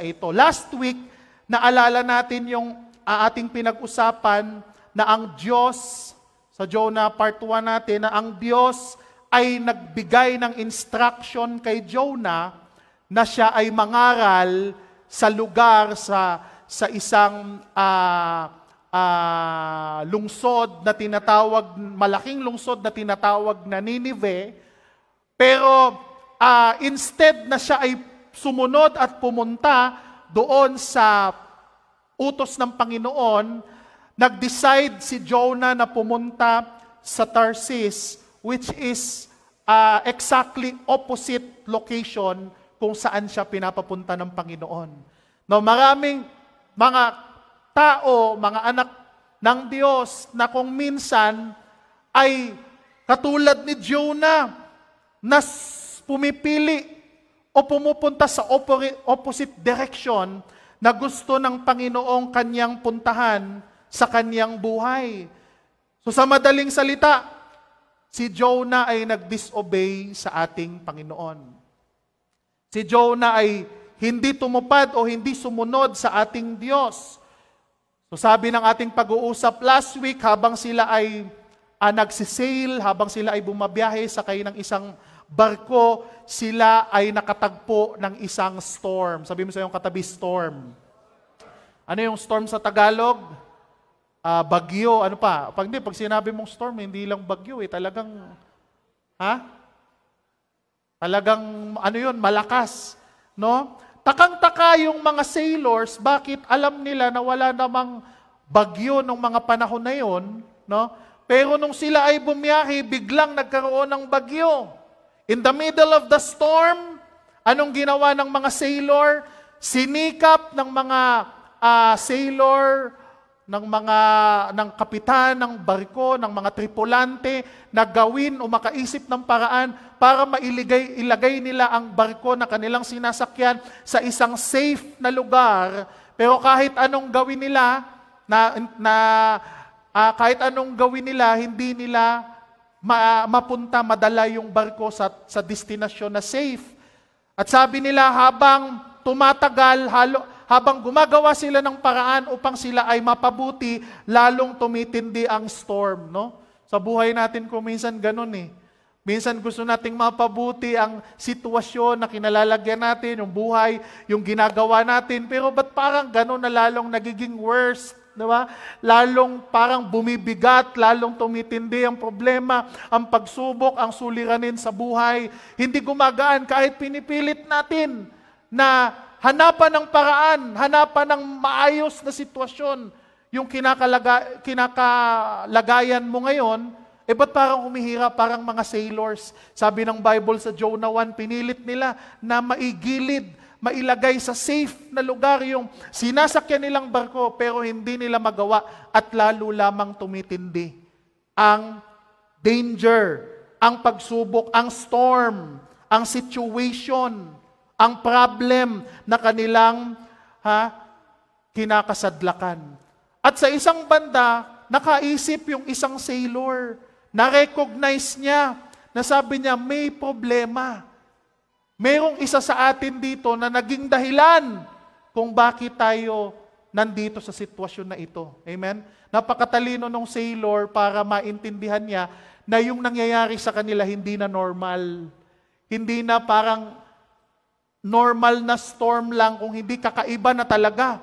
ito. Last week, naalala natin yung ating pinag-usapan na ang Diyos, sa Jonah part 1 natin, na ang Diyos ay nagbigay ng instruction kay Jonah na siya ay mangaral sa lugar, sa isang lungsod na tinatawag, malaking lungsod na tinatawag na Ninive. Pero instead na siya ay sumunod at pumunta doon sa utos ng Panginoon, nag-decide si Jonah na pumunta sa Tarsis, which is exactly opposite location kung saan siya pinapapunta ng Panginoon. No, maraming mga tao, mga anak ng Diyos na kung minsan ay katulad ni Jonah na pumipili o pumupunta sa opposite direction na gusto ng Panginoong kanyang puntahan sa kanyang buhay. So sa madaling salita, si Jonah ay nag-disobey sa ating Panginoon. Si Jonah ay hindi tumupad o hindi sumunod sa ating Diyos. So sabi ng ating pag-uusap last week, habang sila ay nagsisail, habang sila ay bumabiyahe sakay ng isang barko, sila ay nakatagpo ng isang storm. Sabi mo sa iyong katabi, storm. Ano yung storm sa Tagalog? Bagyo, ano pa? Pag sinabi mong storm, hindi lang bagyo talagang, talagang, malakas. No? Takang-taka yung mga sailors, bakit alam nila na wala namang bagyo nung mga panahon na yon, no? Pero nung sila ay bumiyahe, biglang nagkaroon ng bagyo. In the middle of the storm, anong ginawa ng mga sailor? Sinikap ng mga sailor, ng kapitan ng barko, ng mga tripulante na gawin o makaisip ng paraan para ilagay nila ang barko na kanilang sinasakyan sa isang safe na lugar. Pero kahit anong gawin nila, hindi nila madala yung barko sa destinasyon na safe. At sabi nila, habang tumatagal, habang gumagawa sila ng paraan upang sila ay mapabuti, lalong tumitindi ang storm. No? Sa buhay natin kung minsan ganun Minsan gusto nating mapabuti ang sitwasyon na kinalalagyan natin, yung buhay, yung ginagawa natin, pero ba't parang ganun na lalong nagiging worse? Diba? Lalong parang bumibigat, lalong tumitindi ang problema, ang pagsubok, ang suliranin sa buhay. Hindi gumagaan kahit pinipilit natin na hanapan ng paraan, hanapan ng maayos na sitwasyon. Yung kinakalagayan mo ngayon, ba't parang humihira, parang mga sailors? Sabi ng Bible sa Jonah 1, pinilit nila na maigilid, mailagay sa safe na lugar yung sinasakyan nilang barko, pero hindi nila magawa at lalo lamang tumitindi ang danger, ang pagsubok, ang storm, ang situation, ang problem na kanilang kinakasadlakan. At sa isang banda, nakaisip yung isang sailor, na-recognize niya, na sabi niya, may problema. Merong isa sa atin dito na naging dahilan kung bakit tayo nandito sa sitwasyon na ito. Amen? Napakatalino ng sailor para maintindihan niya na yung nangyayari sa kanila hindi na normal. Hindi na parang normal na storm lang, kung hindi kakaiba na talaga.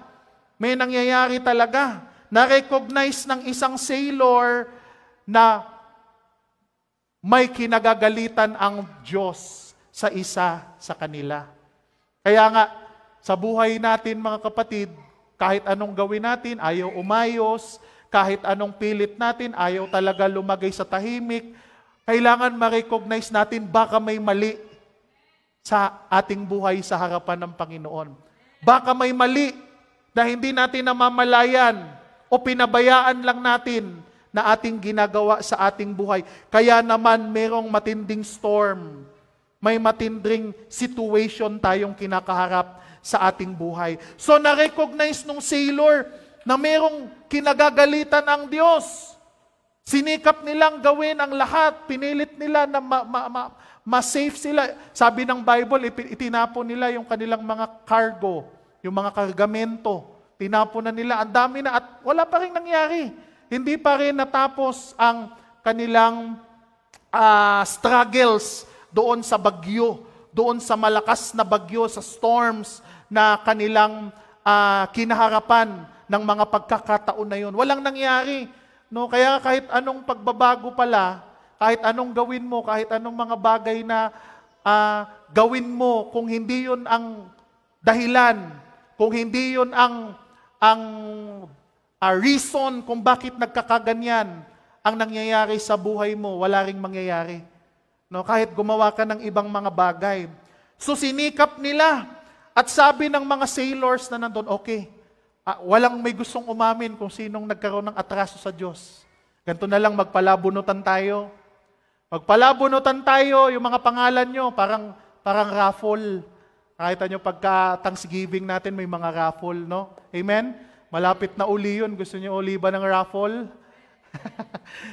May nangyayari talaga. Na-recognize ng isang sailor na may kinagagalitan ang Diyos sa isa sa kanila. Kaya nga, sa buhay natin mga kapatid, kahit anong gawin natin, ayaw umayos, kahit anong pilit natin, ayaw talaga lumagay sa tahimik, kailangan ma-recognize natin baka may mali sa ating buhay sa harapan ng Panginoon. Baka may mali na hindi natin namamalayan o pinabayaan lang natin na ating ginagawa sa ating buhay. Kaya naman merong matinding storm, may matinding situation tayong kinakaharap sa ating buhay. So na-recognize nung sailor na merong kinagagalitan ang Diyos. Sinikap nilang gawin ang lahat, pinilit nila na ma-safe sila. Sabi ng Bible, itinapon nila yung kanilang mga cargo, yung mga kargamento, tinapon na nila, ang dami na at wala pa rin nangyari. Hindi pa rin natapos ang kanilang struggles doon sa bagyo, doon sa malakas na bagyo, sa storms na kanilang kinaharapan ng mga pagkakataon na yun. Walang nangyari. No? Kaya kahit anong pagbabago pala, kahit anong gawin mo, kahit anong mga bagay na gawin mo, kung hindi yun ang dahilan, kung hindi yun ang reason kung bakit nagkakaganyan ang nangyayari sa buhay mo, wala ring mangyayari. No, kahit gumawa ka ng ibang mga bagay. So sinikap nila at sabi ng mga sailors na nandun, okay, walang may gustong umamin kung sinong nagkaroon ng atraso sa Diyos. Ganito na lang, magpalabunutan tayo. Magpalabunutan tayo, yung mga pangalan nyo, parang raffle. Nakita nyo, pagka Thanksgiving natin, may mga raffle, no? Amen? Malapit na uli yun. Gusto nyo uli ba ng raffle?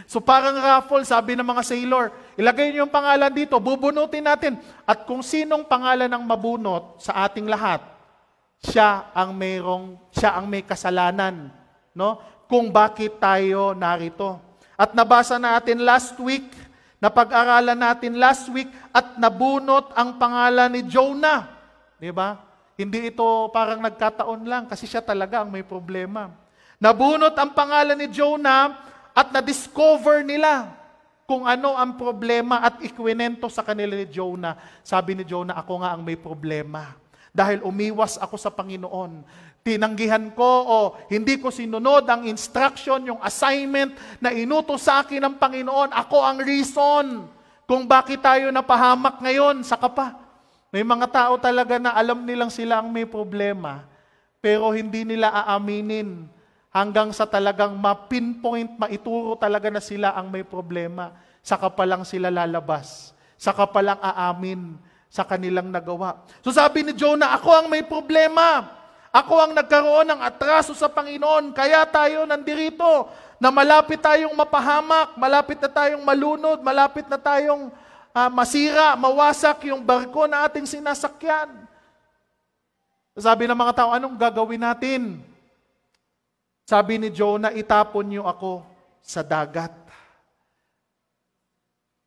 So parang raffle, sabi ng mga sailor, ilagay niyo yung pangalan dito, bubunutin natin. At kung sinong pangalan ang mabunot sa ating lahat, siya ang may kasalanan, no? Kung bakit tayo narito. At nabasa natin last week, napag-aralan natin last week, at nabunot ang pangalan ni Jonah. Di ba? Hindi ito parang nagkataon lang kasi siya talaga ang may problema. Nabunot ang pangalan ni Jonah at na-discover nila kung ano ang problema at ikwinento sa kanila ni Jonah. Sabi ni Jonah, ako nga ang may problema. Dahil umiwas ako sa Panginoon. Tinanggihan ko o hindi ko sinunod ang instruction, yung assignment na inutos sa akin ng Panginoon. Ako ang reason kung bakit tayo napahamak ngayon sa kapa. May mga tao talaga na alam nilang sila ang may problema, pero hindi nila aaminin hanggang sa talagang ma-pinpoint, maituro talaga na sila ang may problema. Saka pa lang sila lalabas. Saka pa lang aamin sa kanilang nagawa. So sabi ni Jonah, ako ang may problema. Ako ang nagkaroon ng atraso sa Panginoon. Kaya tayo nandirito na malapit tayong mapahamak, malapit na tayong malunod, malapit na tayong masira, mawasak yung barko na ating sinasakyan. Sabi ng mga tao, anong gagawin natin? Sabi ni Jonah, itapon niyo ako sa dagat.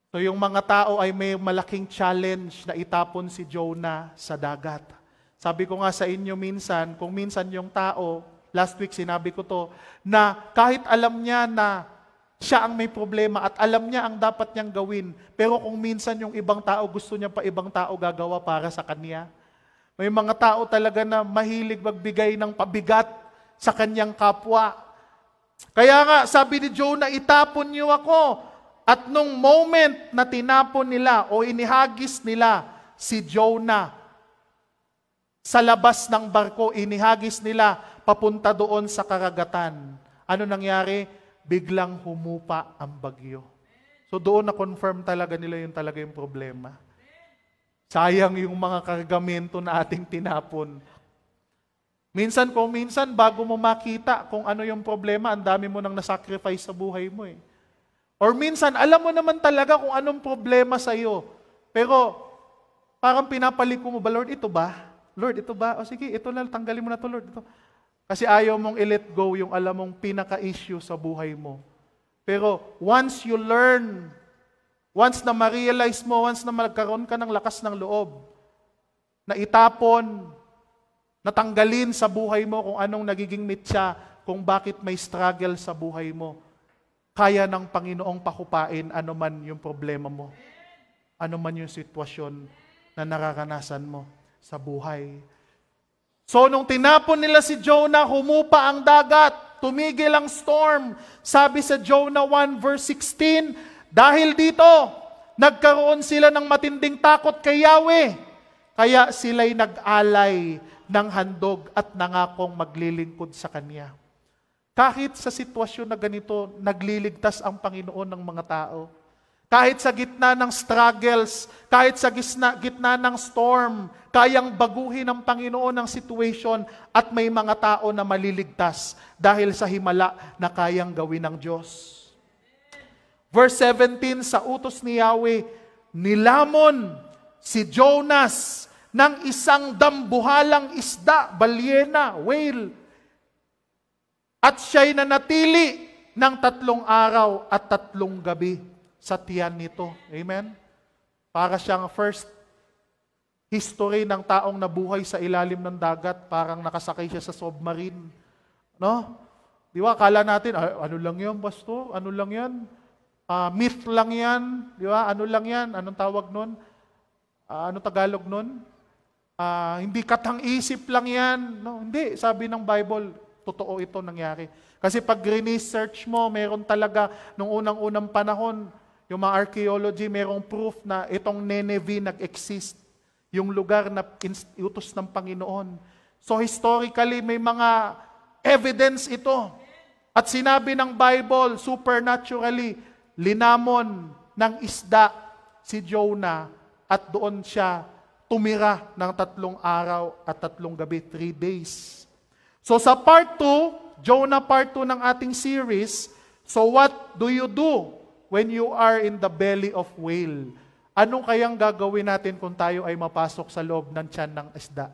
So yung mga tao ay may malaking challenge na itapon si Jonah sa dagat. Sabi ko nga sa inyo minsan, kung minsan yung tao, last week sinabi ko to, na kahit alam niya na siya ang may problema at alam niya ang dapat niyang gawin, pero kung minsan yung ibang tao gusto niya pa ibang tao gagawa para sa kanya. May mga tao talaga na mahilig magbigay ng pabigat sa kanyang kapwa. Kaya nga, sabi ni Jonah, itapon niyo ako. At nung moment na tinapon nila o inihagis nila si Jonah sa labas ng barko, inihagis nila papunta doon sa karagatan. Ano nangyari? Biglang humupa ang bagyo. So doon na-confirm talaga nila yung talaga yung problema. Sayang yung mga kargamento na ating tinapon. Minsan bago mo makita kung ano yung problema, ang dami mo nang nasacrifice sa buhay mo eh. Or minsan, alam mo naman talaga kung anong problema sa iyo. Pero parang pinapaliko mo ba, Lord, ito ba? Lord, ito ba? O sige, ito na, tanggalin mo na to, Lord. Ito. Kasi ayaw mong i-let go yung alam mong pinaka-issue sa buhay mo. Pero once you learn, once na ma-realize mo, once na magkaroon ka ng lakas ng loob, na itapon, natanggalin sa buhay mo kung anong nagiging mitya, kung bakit may struggle sa buhay mo. Kaya ng Panginoong pakupain ano man yung problema mo. Ano man yung sitwasyon na nararanasan mo sa buhay. So nung tinapon nila si Jonah, humupa ang dagat, tumigil ang storm. Sabi sa Jonah 1 verse 16, dahil dito, nagkaroon sila ng matinding takot kay Yahweh. Kaya sila'y nag-alay ng handog at nangakong maglilingkod sa Kanya. Kahit sa sitwasyon na ganito, nagliligtas ang Panginoon ng mga tao. Kahit sa gitna ng struggles, kahit sa gitna ng storm, kayang baguhin ng Panginoon ang situation at may mga tao na maliligtas dahil sa himala na kayang gawin ng Diyos. Verse 17, sa utos ni Yahweh, nilamon si Jonas ng isang dambuhalang isda, balyena, whale. At siya'y nanatili ng 3 araw at 3 gabi sa tiyan nito. Amen? Para siyang first history ng taong nabuhay sa ilalim ng dagat, parang nakasakay siya sa submarine. No? Di ba? Akala natin, ano lang yan, pastor? Ano lang yan? Myth lang yan. Di ba? Ano lang yan? Anong tawag nun? Anong Tagalog nun? Hindi katang-isip lang yan. No, hindi. Sabi ng Bible, totoo ito nangyari. Kasi pag research mo, meron talaga, nung unang-unang panahon, yung mga archaeology, merong proof na itong Nineveh nag-exist. Yung lugar na utos ng Panginoon. So historically, may mga evidence ito. At sinabi ng Bible, supernaturally, linamon ng isda si Jonah at doon siya tumira ng 3 araw at 3 gabi, 3 days. So sa part 2, Jonah part 2 ng ating series, so what do you do when you are in the belly of whale? Anong kayang gagawin natin kung tayo ay mapasok sa loob ng tiyan ng isda?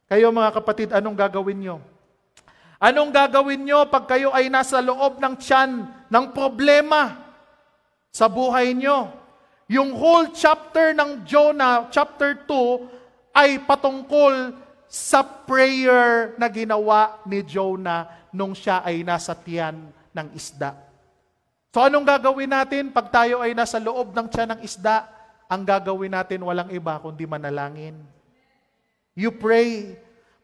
Kayo mga kapatid, anong gagawin nyo? Anong gagawin nyo pag kayo ay nasa loob ng tiyan ng problema sa buhay nyo? Yung whole chapter ng Jonah, chapter 2, ay patungkol sa prayer na ginawa ni Jonah nung siya ay nasa tiyan ng isda. So anong gagawin natin pag tayo ay nasa loob ng tiyan ng isda? Ang gagawin natin walang iba kundi manalangin. You pray.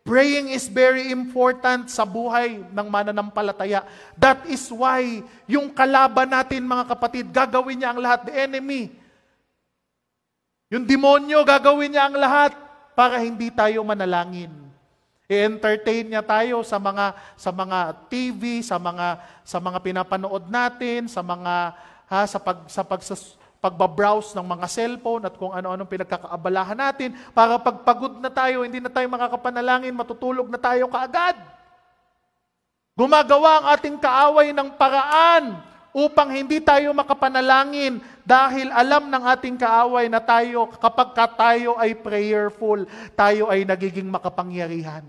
Praying is very important sa buhay ng mananampalataya. That is why yung kalaban natin mga kapatid, gagawin niya ang lahat, the enemy. Yung demonyo, gagawin niya ang lahat para hindi tayo manalangin. I-entertain niya tayo sa mga TV, sa mga pinapanood natin, sa pagbabrowse ng mga cellphone at kung ano-anong pinagkakaabalahan natin para pagpagod na tayo, hindi na tayo makakapanalangin, matutulog na tayo kaagad. Gumagawa ang ating kaaway ng paraan upang hindi tayo makapanalangin dahil alam ng ating kaaway na tayo, kapag tayo ay prayerful, tayo ay nagiging makapangyarihan.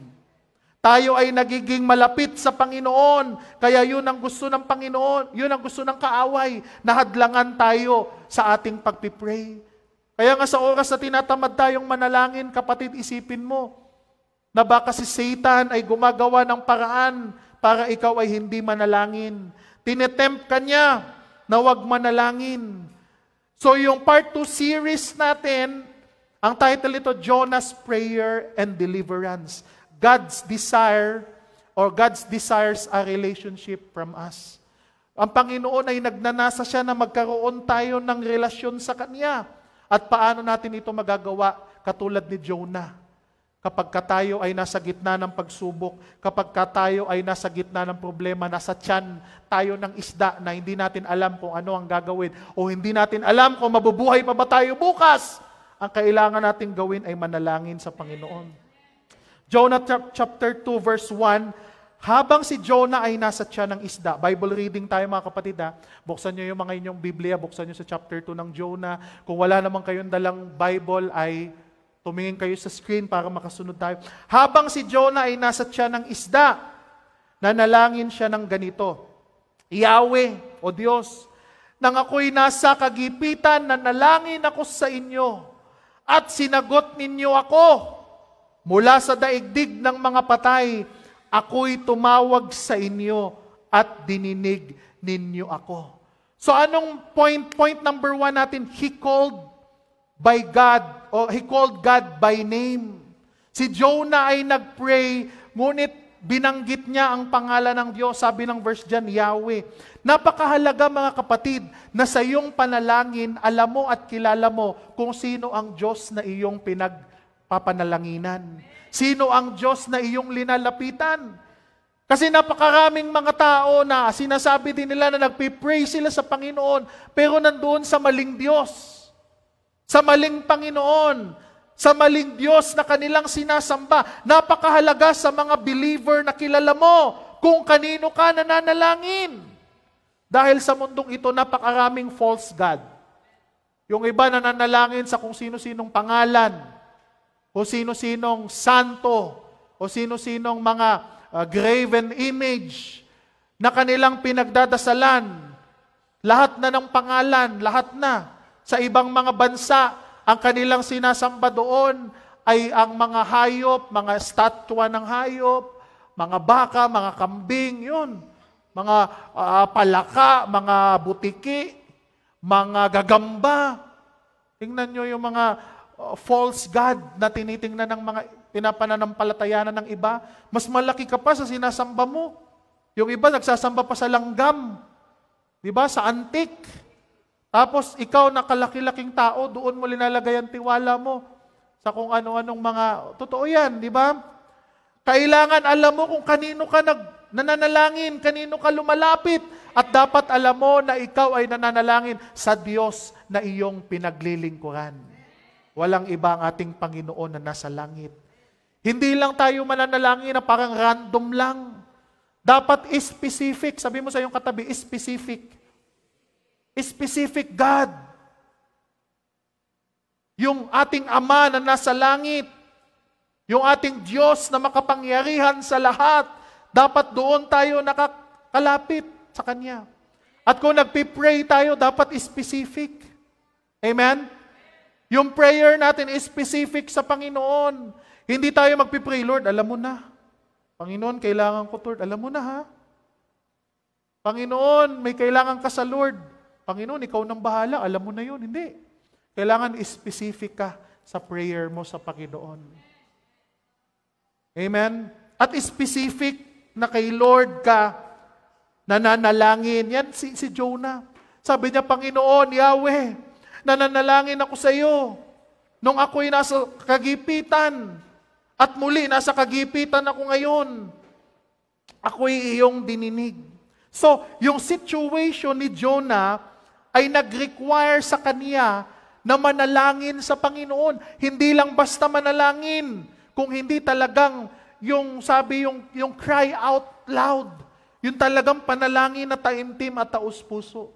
Tayo ay nagiging malapit sa Panginoon. Kaya yun ang gusto ng Panginoon, yun ang gusto ng kaaway, na hadlangan tayo sa ating pagpipray. Kaya nga sa oras na tinatamad tayong manalangin, kapatid, isipin mo na baka si Satan ay gumagawa ng paraan para ikaw ay hindi manalangin. Tinetempt ka niya na huwag manalangin. So yung part 2 series natin, ang title ito, Jonah's Prayer and Deliverance. God's desire or God's desires a relationship from us. Ang Panginoon ay nagnanasa siya na magkaroon tayo ng relasyon sa Kanya. At paano natin ito magagawa katulad ni Jonah? Kapag tayo ay nasa gitna ng pagsubok, kapag tayo ay nasa gitna ng problema, nasa tiyan tayo ng isda na hindi natin alam kung ano ang gagawin o hindi natin alam kung mabubuhay pa ba tayo bukas, ang kailangan nating gawin ay manalangin sa Panginoon. Jonah chapter 2 verse 1, habang si Jonah ay nasa tiyan ng isda, Bible reading tayo mga kapatid ha, buksan nyo yung mga inyong Biblia, buksan nyo sa chapter 2 ng Jonah. Kung wala naman kayong dalang Bible ay tumingin kayo sa screen para makasunod tayo. Habang si Jonah ay nasa tiyan ng isda, nanalangin siya ng ganito, Yahweh, o Diyos, nang ako'y nasa kagipitan, nanalangin ako sa inyo, at sinagot ninyo ako. Mula sa daigdig ng mga patay, ako'y tumawag sa inyo, at dininig ninyo ako. So anong point number 1 natin? He called by God, or he called God by name. Si Jonah ay nagpray, ngunit binanggit niya ang pangalan ng Diyos. Sabi ng verse dyan, Yahweh. Napakahalaga mga kapatid, na sa iyong panalangin, alam mo at kilala mo kung sino ang Diyos na iyong pinagpapanalanginan. Sino ang Diyos na iyong linalapitan. Kasi napakaraming mga tao na sinasabi din nila na nagpipray sila sa Panginoon, pero nandoon sa maling Diyos. Sa maling Panginoon, sa maling Diyos na kanilang sinasamba. Napakahalaga sa mga believer na kilala mo kung kanino ka nananalangin. Dahil sa mundong ito, napakaraming false God. Yung iba nananalangin sa kung sino-sinong pangalan. o sino-sinong santo, o sino-sinong mga graven image na kanilang pinagdadasalan. Lahat na ng pangalan, lahat na. Sa ibang mga bansa, ang kanilang sinasamba doon ay ang mga hayop, mga estatwa ng hayop, mga baka, mga kambing, yun. Mga palaka, mga butiki, mga gagamba. Tingnan nyo yung mga false god na tinitingnan ng mga pinapananampalatayanan ng iba. Mas malaki ka pa sa sinasamba mo. Yung iba nagsasamba pa sa langgam. Diba? Sa antik. Tapos ikaw na kalaki-laking tao, doon mo linalagay ang tiwala mo sa kung ano-anong mga... Totoo yan, di ba? Kailangan alam mo kung kanino ka nananalangin, kanino ka lumalapit. At dapat alam mo na ikaw ay nananalangin sa Diyos na iyong pinaglilingkuran. Walang iba ang ating Panginoon na nasa langit. Hindi lang tayo mananalangin na parang random lang. Dapat specific. Sabi mo sa iyong katabi, specific. Specific God. Yung ating Ama na nasa langit. Yung ating Diyos na makapangyarihan sa lahat. Dapat doon tayo nakakalapit sa Kanya. At kung nagpipray tayo, dapat specific. Amen? Yung prayer natin is specific sa Panginoon. Hindi tayo magpipray, Lord, alam mo na. Panginoon, kailangan ko, Lord. Alam mo na, ha? Panginoon, may kailangan ka sa Lord. Panginoon, ikaw nang bahala. Alam mo na yun. Hindi. Kailangan specific ka sa prayer mo sa Panginoon. Amen? At specific na kay Lord ka nananalangin. Yan si Jonah. Sabi niya, Panginoon, Yahweh, nananalangin ako sa iyo. Nung ako'y nasa kagipitan, at muli, nasa kagipitan ako ngayon. Ako'y iyong dininig. So, yung situation ni Jonah ay nag-require sa kanya na manalangin sa Panginoon. Hindi lang basta manalangin, kung hindi talagang yung cry out loud. Yung talagang panalangin na taimtim at taos-puso.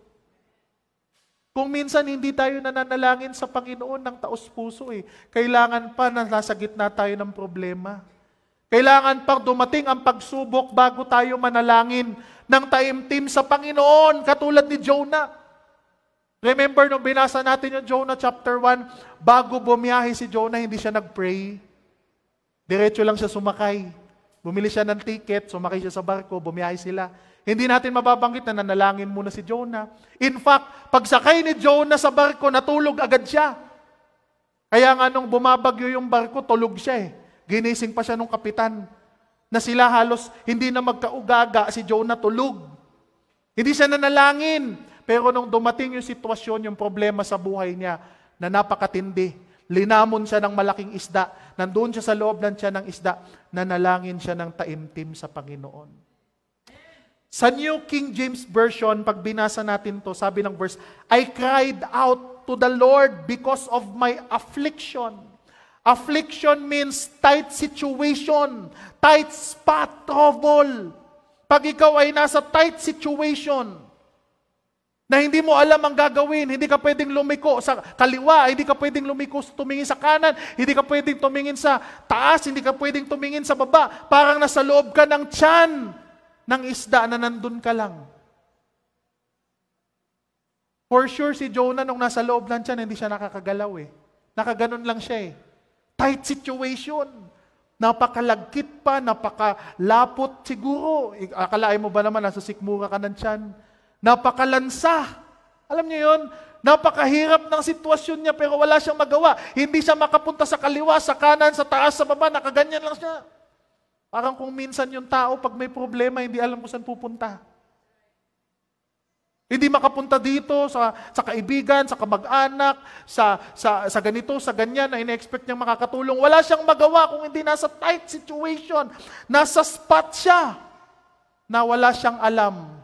Kung minsan hindi tayo nananalangin sa Panginoon ng taos-puso, kailangan pa na nasa gitna tayo ng problema. Kailangan pang dumating ang pagsubok bago tayo manalangin ng taimtim sa Panginoon, katulad ni Jonah. Remember nung binasa natin yung Jonah chapter 1, bago bumiyahe si Jonah, hindi siya nag-pray. Diretso lang siya sumakay. Bumili siya ng ticket, sumakay siya sa barko, bumiyahe sila. Hindi natin mababanggit na nanalangin muna si Jonah. In fact, pagsakay ni Jonah sa barko, natulog agad siya. Kaya nga nung bumabagyo yung barko, tulog siya . Ginising pa siya nung kapitan na sila halos hindi na magkaugaga, si Jonah tulog. Hindi siya nanalangin. Pero nung dumating yung sitwasyon, yung problema sa buhay niya na napakatindi, linamon siya ng malaking isda, nandun siya sa loob ng tiyan ng isda, nanalangin siya ng taimtim sa Panginoon. Sa New King James Version, pag binasa natin to, sabi ng verse, I cried out to the Lord because of my affliction. Affliction means tight situation, tight spot, trouble. Pag ikaw ay nasa tight situation, na hindi mo alam ang gagawin, hindi ka pwedeng lumiko sa kaliwa, hindi ka pwedeng lumiko tumingin sa kanan, hindi ka pwedeng tumingin sa taas, hindi ka pwedeng tumingin sa baba, parang nasa loob ka ng tiyan ng isda na nandun ka lang. For sure, si Jonah nung nasa loob ng tiyan, hindi siya nakakagalaw . Nakaganon lang siya . Tight situation. Napakalagkit pa, napakalapot siguro. Akalain mo ba naman, nasa sikmura ka ng tiyan? Napakalansa. Alam niyo yun? Napakahirap ng sitwasyon niya pero wala siyang magawa. Hindi siya makapunta sa kaliwa, sa kanan, sa taas, sa baba. Nakaganyan lang siya. Parang kung minsan yung tao, pag may problema, hindi alam kung saan pupunta. Hindi makapunta dito sa kaibigan, sa kamag-anak, sa ganito, sa ganyan na ina-expect niyang makakatulong. Wala siyang magawa kung hindi nasa tight situation. Nasa spot siya na wala siyang alam.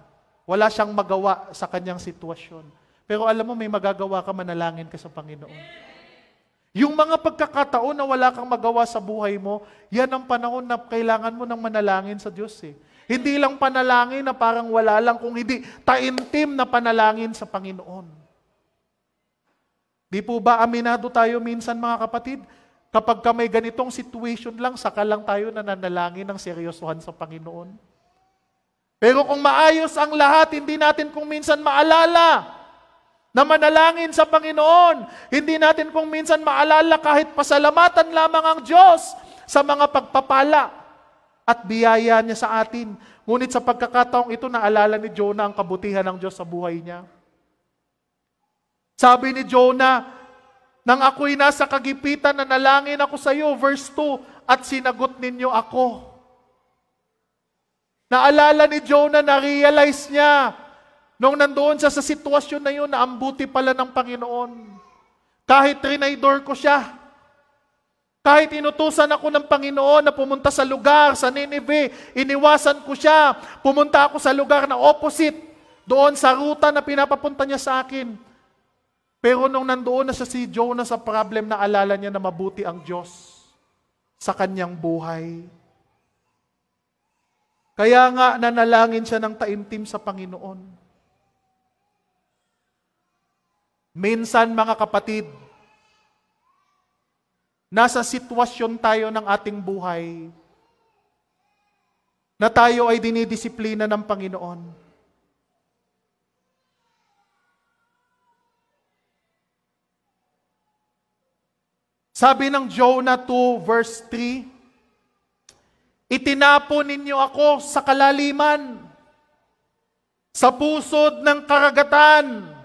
Wala siyang magawa sa kanyang sitwasyon. Pero alam mo, may magagawa ka, manalangin ka sa Panginoon. Yung mga pagkakataon na wala kang magawa sa buhay mo, yan ang panahon na kailangan mo ng manalangin sa Diyos . Hindi lang panalangin na parang wala lang, kung hindi taimtim na panalangin sa Panginoon. Di po ba aminado tayo minsan mga kapatid? Kapag ka may ganitong situation lang, saka lang tayo nananalangin ng seryosohan sa Panginoon. Pero kung maayos ang lahat, hindi natin kung minsan maalala na manalangin sa Panginoon. Hindi natin kung minsan maalala kahit pasalamatan lamang ang Diyos sa mga pagpapala at biyaya niya sa atin. Ngunit sa pagkakataong ito, naalala ni Jonah ang kabutihan ng Diyos sa buhay niya. Sabi ni Jonah, nang ako'y nasa kagipitan, nanalangin ako sa iyo, verse 2, at sinagot ninyo ako. Naalala ni Jonah, na-realize niya, nung nandoon siya sa sitwasyon na yun, na ang buti pala ng Panginoon. Kahit trinaydor ko siya, kahit inutusan ako ng Panginoon na pumunta sa lugar, sa Nineveh, iniwasan ko siya, pumunta ako sa lugar na opposite, doon sa ruta na pinapapunta niya sa akin. Pero nung nandoon na siya si Jonah sa problem, na alala niya na mabuti ang Diyos sa kanyang buhay. Kaya nga nanalangin siya ng taimtim sa Panginoon. Minsan mga kapatid, nasa sitwasyon tayo ng ating buhay na tayo ay dinidisiplina ng Panginoon. Sabi ng Jonah 2 verse 3, itinapon ninyo ako sa kalaliman, sa pusod ng karagatan.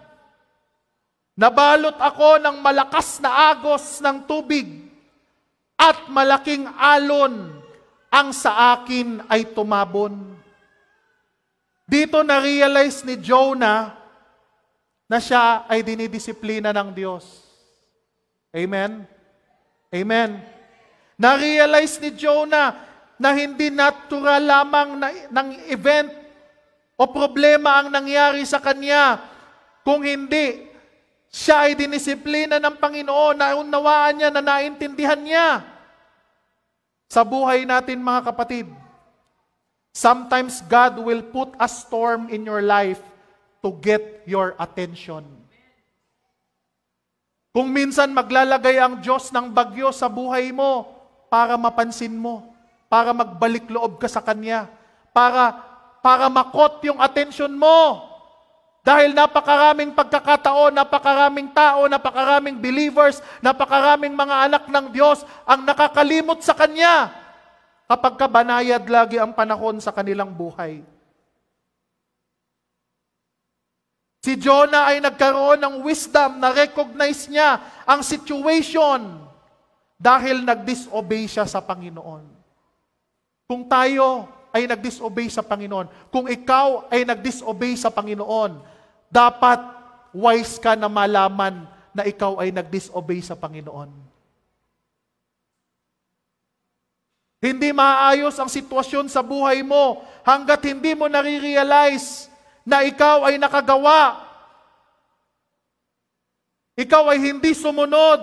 Nabalot ako ng malakas na agos ng tubig, at malaking alon ang sa akin ay tumabon. Dito na-realize ni Jonah na siya ay dinidisiplina ng Diyos. Amen? Amen. Na-realize ni Jonah na hindi natural lamang ng event o problema ang nangyari sa kanya. Kung hindi, siya ay dinisiplina ng Panginoon, naunawaan niya, na naintindihan niya. Sa buhay natin mga kapatid, sometimes God will put a storm in your life to get your attention. Kung minsan maglalagay ang Diyos ng bagyo sa buhay mo para mapansin mo, para magbalik loob ka sa Kanya, para makot yung attention mo. Dahil napakaraming pagkakataon, napakaraming tao, napakaraming believers, napakaraming mga anak ng Diyos ang nakakalimot sa Kanya kapag kabanayad lagi ang panahon sa kanilang buhay. Si Jonah ay nagkaroon ng wisdom na recognize niya ang situation dahil nag-disobey siya sa Panginoon. Kung tayo ay nag-disobey sa Panginoon, kung ikaw ay nag-disobey sa Panginoon, dapat wise ka na malaman na ikaw ay nag-disobey sa Panginoon. Hindi maayos ang sitwasyon sa buhay mo hanggat hindi mo nare-realize na ikaw ay nakagawa. Ikaw ay hindi sumunod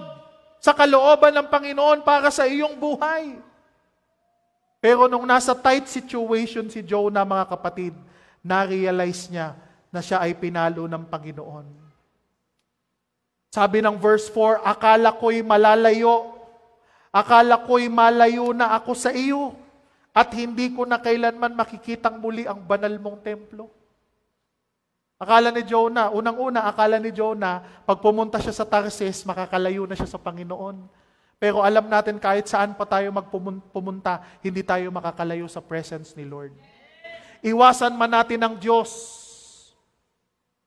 sa kalooban ng Panginoon para sa iyong buhay. Pero nung nasa tight situation si Jonah, mga kapatid, na-realize niya na siya ay pinalo ng Panginoon. Sabi ng verse 4, akala ko'y malalayo, akala ko'y malayo na ako sa iyo, at hindi ko na kailanman makikitang muli ang banal mong templo. Akala ni Jonah, unang-una, akala ni Jonah, pag pumunta siya sa Tarsis, makakalayo na siya sa Panginoon. Pero alam natin kahit saan pa tayo pumunta, hindi tayo makakalayo sa presence ni Lord. Iwasan man natin ang Diyos.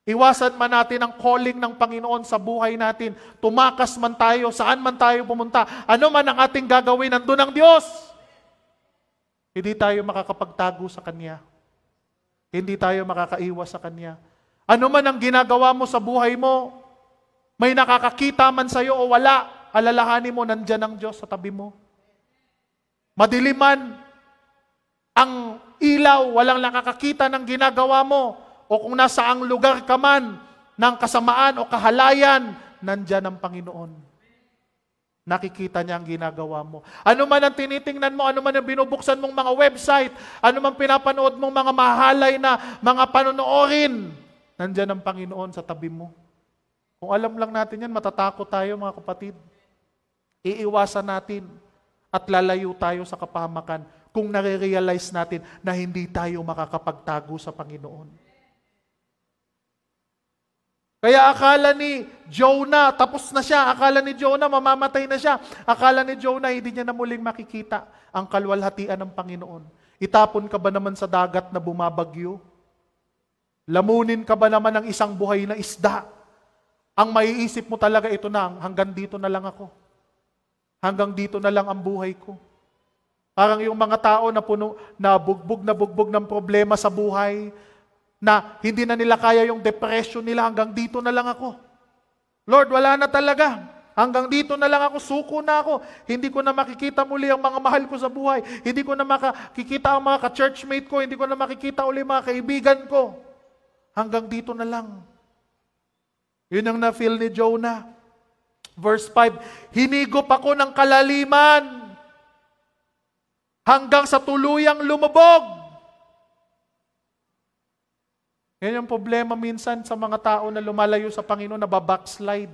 Iwasan man natin ang calling ng Panginoon sa buhay natin. Tumakas man tayo, saan man tayo pumunta. Ano man ang ating gagawin, nandun ang Diyos. Hindi tayo makakapagtago sa Kanya. Hindi tayo makakaiwas sa Kanya. Ano man ang ginagawa mo sa buhay mo, may nakakakita man sa iyo o wala, alalahanin mo, nandyan ang Diyos sa tabi mo. Madilim man ang ilaw, walang nakakakita ng ginagawa mo, o kung nasaang lugar ka man ng kasamaan o kahalayan, nandyan ang Panginoon. Nakikita niya ang ginagawa mo. Ano man ang tinitingnan mo, ano man ang binubuksan mong mga website, ano man pinapanood mong mga mahalay na mga panonoorin, nandyan ang Panginoon sa tabi mo. Kung alam lang natin yan, matatakot tayo mga kapatid. Iiwasan natin at lalayo tayo sa kapahamakan kung nare-realize natin na hindi tayo makakapagtago sa Panginoon. Kaya akala ni Jonah, tapos na siya. Akala ni Jonah, mamamatay na siya. Akala ni Jonah, hindi niya na muling makikita ang kalwalhatian ng Panginoon. Itapon ka ba naman sa dagat na bumabagyo? Lamunin ka ba naman ng isang buhay na isda? Ang maiisip mo talaga, ito na, hanggang dito na lang ako. Hanggang dito na lang ang buhay ko. Parang yung mga tao na bugbog ng problema sa buhay, na hindi na nila kaya yung depression nila, hanggang dito na lang ako. Lord, wala na talaga. Hanggang dito na lang ako, suko na ako. Hindi ko na makikita muli ang mga mahal ko sa buhay. Hindi ko na makikita ang mga ka-churchmate ko. Hindi ko na makikita uli mga kaibigan ko. Hanggang dito na lang. Yun ang na-feel ni Jonah. Verse 5, hinigop ako ng kalaliman hanggang sa tuluyang lumubog. Yan yung problema minsan sa mga tao na lumalayo sa Panginoon, na backslide.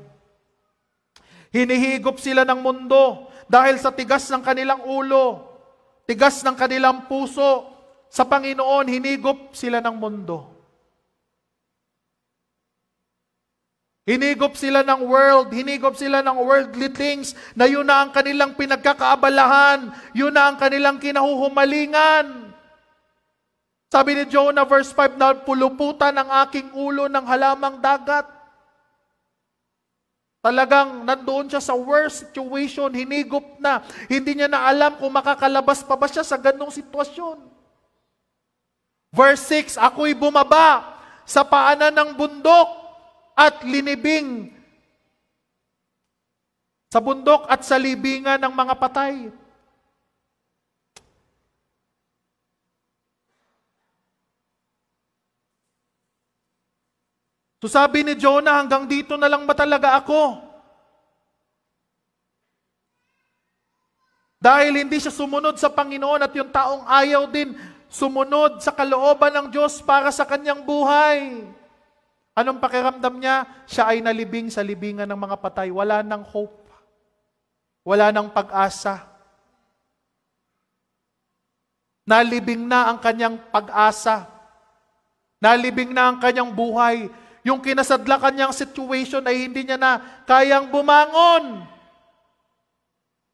Hinihigop sila ng mundo dahil sa tigas ng kanilang ulo, tigas ng kanilang puso. Sa Panginoon, hinigop sila ng mundo. Hinigop sila ng world, hinigop sila ng worldly things, na yun na ang kanilang pinagkakaabalahan, yun na ang kanilang kinahuhumalingan. Sabi ni Jonah, verse 5, na puluputan ang aking ulo ng halamang dagat. Talagang nandoon siya sa worst situation, hinigop na. Hindi niya na alam kung makakalabas pa ba siya sa ganong sitwasyon. Verse 6, ako'y bumaba sa paanan ng bundok at linibing sa bundok at sa libingan ng mga patay. So sabi ni Jonah, hanggang dito na lang ba talaga ako? Dahil hindi siya sumunod sa Panginoon at yung taong ayaw din sumunod sa kalooban ng Diyos para sa kanyang buhay. Anong pakiramdam niya? Siya ay nalibing sa libingan ng mga patay. Wala nang hope. Wala nang pag-asa. Nalibing na ang kanyang pag-asa. Nalibing na ang kanyang buhay. Yung kinasadla kanyang situation ay hindi niya na kayang bumangon.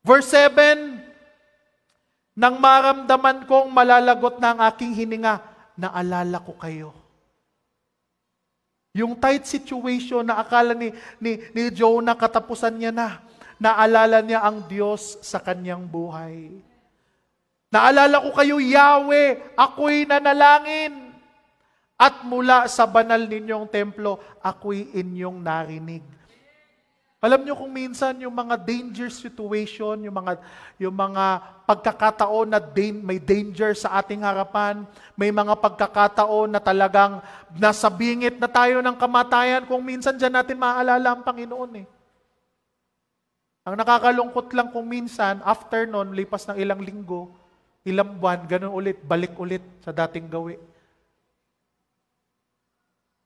Verse 7, nang maramdaman kong malalagot na ang aking hininga, naalala ko kayo. Yung tight situation na akala ni Jonah katapusan niya na, naalala niya ang Diyos sa kanyang buhay. Naalala ko kayo, Yahweh, ako'y nanalangin. At mula sa banal ninyong templo, ako'y inyong narinig. Alam niyo kung minsan yung mga danger situation, yung mga pagkakataon na may danger sa ating harapan, may mga pagkakataon na talagang nasa bingit na tayo ng kamatayan, kung minsan dyan natin maaalala ang Panginoon eh. Ang nakakalungkot lang kung minsan, after nun, lipas ng ilang linggo, ilang buwan, ganun ulit, balik ulit sa dating gawi.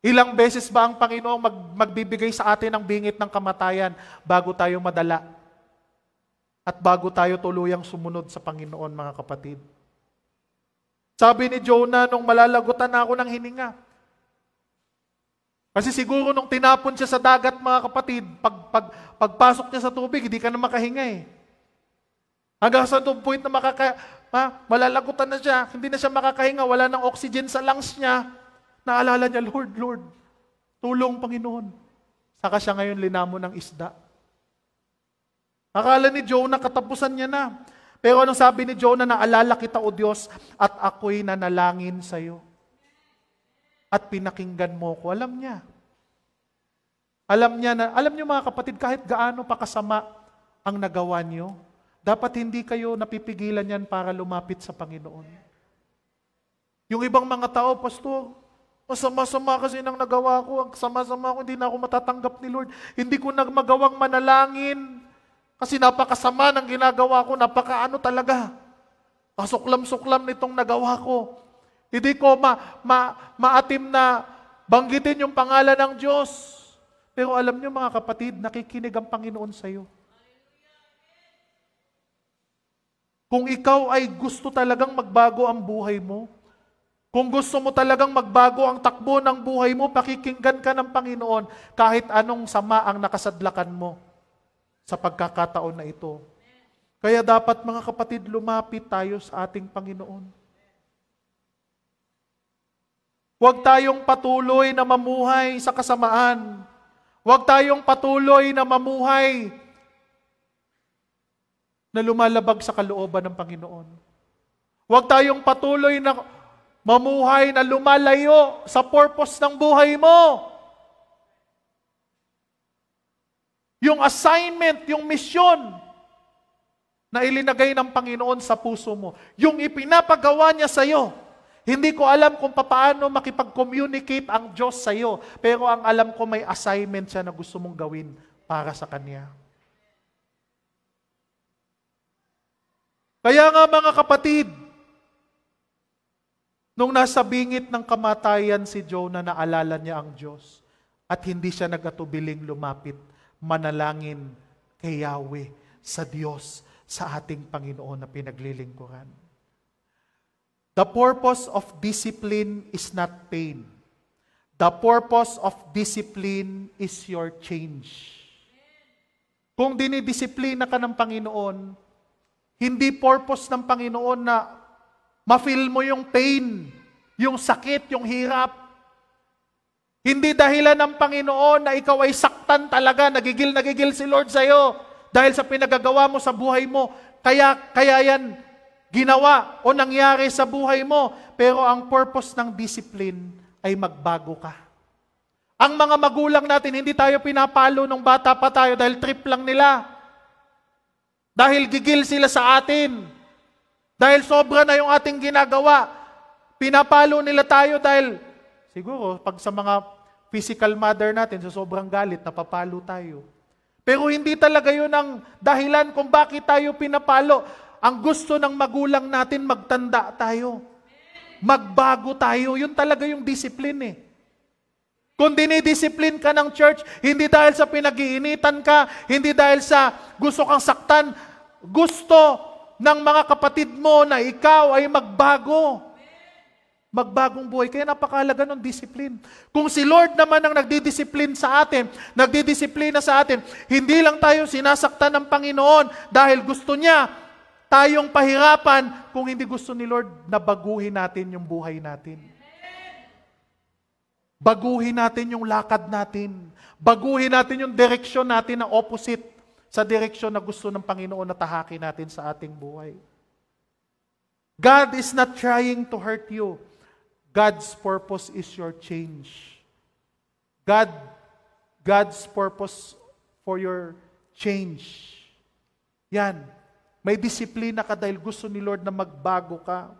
Ilang beses ba ang Panginoon magbibigay sa atin ng bingit ng kamatayan bago tayo madala? At bago tayo tuluyang sumunod sa Panginoon, mga kapatid. Sabi ni Jonah, nung malalagutan na ako ng hininga. Kasi siguro nung tinapon siya sa dagat, mga kapatid, pagpasok niya sa tubig, hindi ka na makahinga eh. Hanggang sa point na malalagutan na siya, hindi na siya makakahinga, wala ng oxygen sa lungs niya. Naalala niya, Lord, tulong Panginoon. Saka siya ngayon linamon ng isda. Akala ni Jonah, katapusan niya na. Pero anong sabi ni Jonah, naalala kita o Diyos, at ako'y nanalangin sa iyo. At pinakinggan mo ko. Alam niya. Alam niyo mga kapatid, kahit gaano pa kasama ang nagawa niyo, dapat hindi kayo napipigilan yan para lumapit sa Panginoon. Yung ibang mga tao, Pastor, masama-sama kasi nang nagawa ko. Ang sama-sama ko, hindi na ako matatanggap ni Lord. Hindi ko na magawang manalangin. Kasi napakasama ng ginagawa ko. Napakaano talaga. Kasuklam-suklam nitong nagawa ko. Hindi ko maatim na banggitin yung pangalan ng Diyos. Pero alam niyo mga kapatid, nakikinig ang Panginoon sa iyo. Kung ikaw ay gusto talagang magbago ang buhay mo, kung gusto mo talagang magbago ang takbo ng buhay mo, pakikinggan ka ng Panginoon kahit anong sama ang nakasadlakan mo sa pagkakataon na ito. Kaya dapat mga kapatid, lumapit tayo sa ating Panginoon. Huwag tayong patuloy na mamuhay sa kasamaan. Huwag tayong patuloy na mamuhay na lumalabag sa kalooban ng Panginoon. Huwag tayong patuloy na mamuhay na lumalayo sa purpose ng buhay mo. Yung assignment, yung misyon na ilinagay ng Panginoon sa puso mo. Yung ipinapagawa niya sa iyo. Hindi ko alam kung paano makipag-communicate ang Diyos sa iyo, pero ang alam ko may assignment siya na gusto mong gawin para sa Kanya. Kaya nga mga kapatid, nung nasa bingit ng kamatayan si Jonah, naalala niya ang Diyos at hindi siya nagatubiling lumapit, manalangin kay Yahweh, sa Diyos, sa ating Panginoon na pinaglilingkuran. The purpose of discipline is not pain. The purpose of discipline is your change. Kung dinidisiplina ka ng Panginoon, hindi purpose ng Panginoon na ma-feel mo yung pain, yung sakit, yung hirap. Hindi dahilan ng Panginoon na ikaw ay saktan talaga, nagigil si Lord sa'yo dahil sa pinagagawa mo sa buhay mo. Kaya yan ginawa o nangyari sa buhay mo. Pero ang purpose ng discipline ay magbago ka. Ang mga magulang natin, hindi tayo pinapalo nung bata pa tayo dahil trip lang nila. Dahil gigil sila sa atin. Dahil sobra na yung ating ginagawa. Pinapalo nila tayo dahil, siguro, pag sa mga physical mother natin, sa sobrang galit, napapalo tayo. Pero hindi talaga yun ang dahilan kung bakit tayo pinapalo. Ang gusto ng magulang natin, magtanda tayo. Magbago tayo. Yun talaga yung discipline eh. Kung dinidisipline ka ng church, hindi dahil sa pinag-iinitan ka, hindi dahil sa gusto kang saktan, gusto ng mga kapatid mo na ikaw ay magbago. Magbagong buhay. Kaya napakahalaga ng discipline. Kung si Lord naman ang nagdidisiplina sa atin, hindi lang tayo sinasaktan ng Panginoon dahil gusto niya tayong pahirapan, kung hindi gusto ni Lord na baguhin natin yung buhay natin. Baguhin natin yung lakad natin. Baguhin natin yung direksyon natin na opposite sa direksyon na gusto ng Panginoon na tahakin natin sa ating buhay. God is not trying to hurt you. God's purpose is your change. God's purpose for your change. Yan. May disiplina ka dahil gusto ni Lord na magbago ka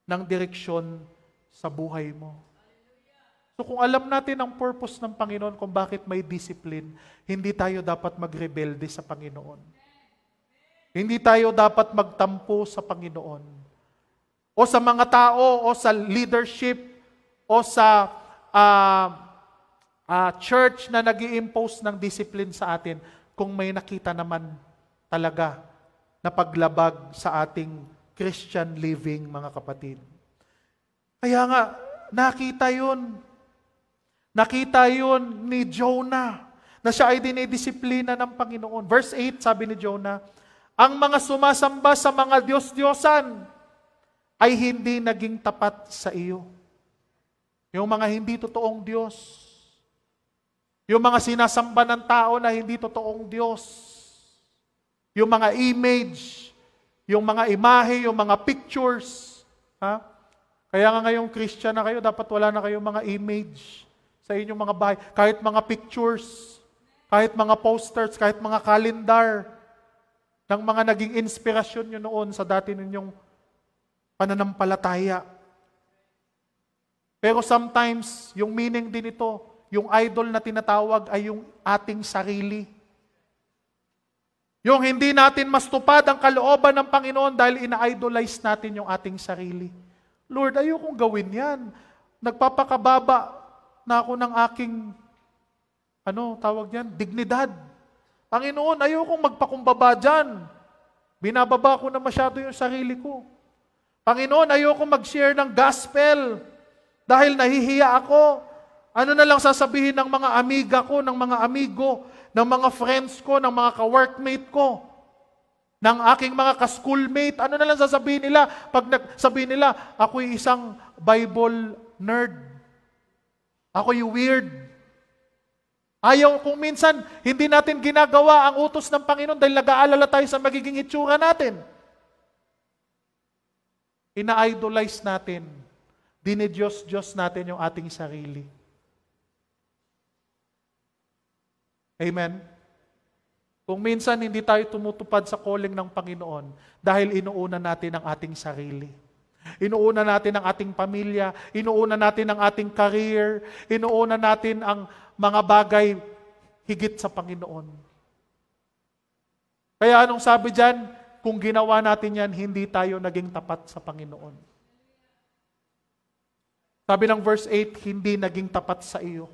ng direksyon sa buhay mo. So kung alam natin ang purpose ng Panginoon kung bakit may discipline, hindi tayo dapat magrebelde sa Panginoon. Hindi tayo dapat magtampo sa Panginoon. O sa mga tao, o sa leadership, o sa church na nag-i-impose ng discipline sa atin, kung may nakita naman talaga na paglabag sa ating Christian living, mga kapatid. Kaya nga, nakita yun. Nakita yun ni Jonah na siya ay dinidisiplina ng Panginoon. Verse 8, sabi ni Jonah, ang mga sumasamba sa mga Diyos-Diyosan ay hindi naging tapat sa iyo. Yung mga hindi totoong Diyos. Yung mga sinasamba ng tao na hindi totoong Diyos. Yung mga image, yung mga imahe, yung mga pictures. Ha? Kaya nga ngayong Christian na kayo, dapat wala na kayong mga image sa inyong mga bahay. Kahit mga pictures, kahit mga posters, kahit mga kalendar ng mga naging inspirasyon nyo noon sa dati ninyong pananampalataya. Pero sometimes, yung meaning din ito, yung idol na tinatawag ay yung ating sarili. Yung hindi natin mas tupad ang kalooban ng Panginoon dahil ina-idolize natin yung ating sarili. Lord, ayokong gawin yan. Nagpapakababa na ako ng aking, tawag yan, dignidad. Panginoon, ayokong magpakumbaba dyan. Binababa ko na masyado yung sarili ko. Panginoon, ayoko mag-share ng gospel dahil nahihiya ako. Ano na lang sasabihin ng mga amiga ko, ng mga amigo, ng mga friends ko, ng mga ka-workmate ko, ng aking mga ka-schoolmate? Ano na lang sasabihin nila pag sabihin nila, ako'y isang Bible nerd. Ako'y weird. Ayaw, kung minsan, hindi natin ginagawa ang utos ng Panginoon dahil nag-aalala tayo sa magiging itsura natin. Ina-idolize natin. Dinidiyos-diyos natin yung ating sarili. Amen? Kung minsan hindi tayo tumutupad sa calling ng Panginoon dahil inuuna natin ang ating sarili. Inuuna natin ang ating pamilya, inuuna natin ang ating career, inuuna natin ang mga bagay higit sa Panginoon. Kaya anong sabi dyan? Kung ginawa natin yan, hindi tayo naging tapat sa Panginoon. Sabi ng verse 8, hindi naging tapat sa iyo.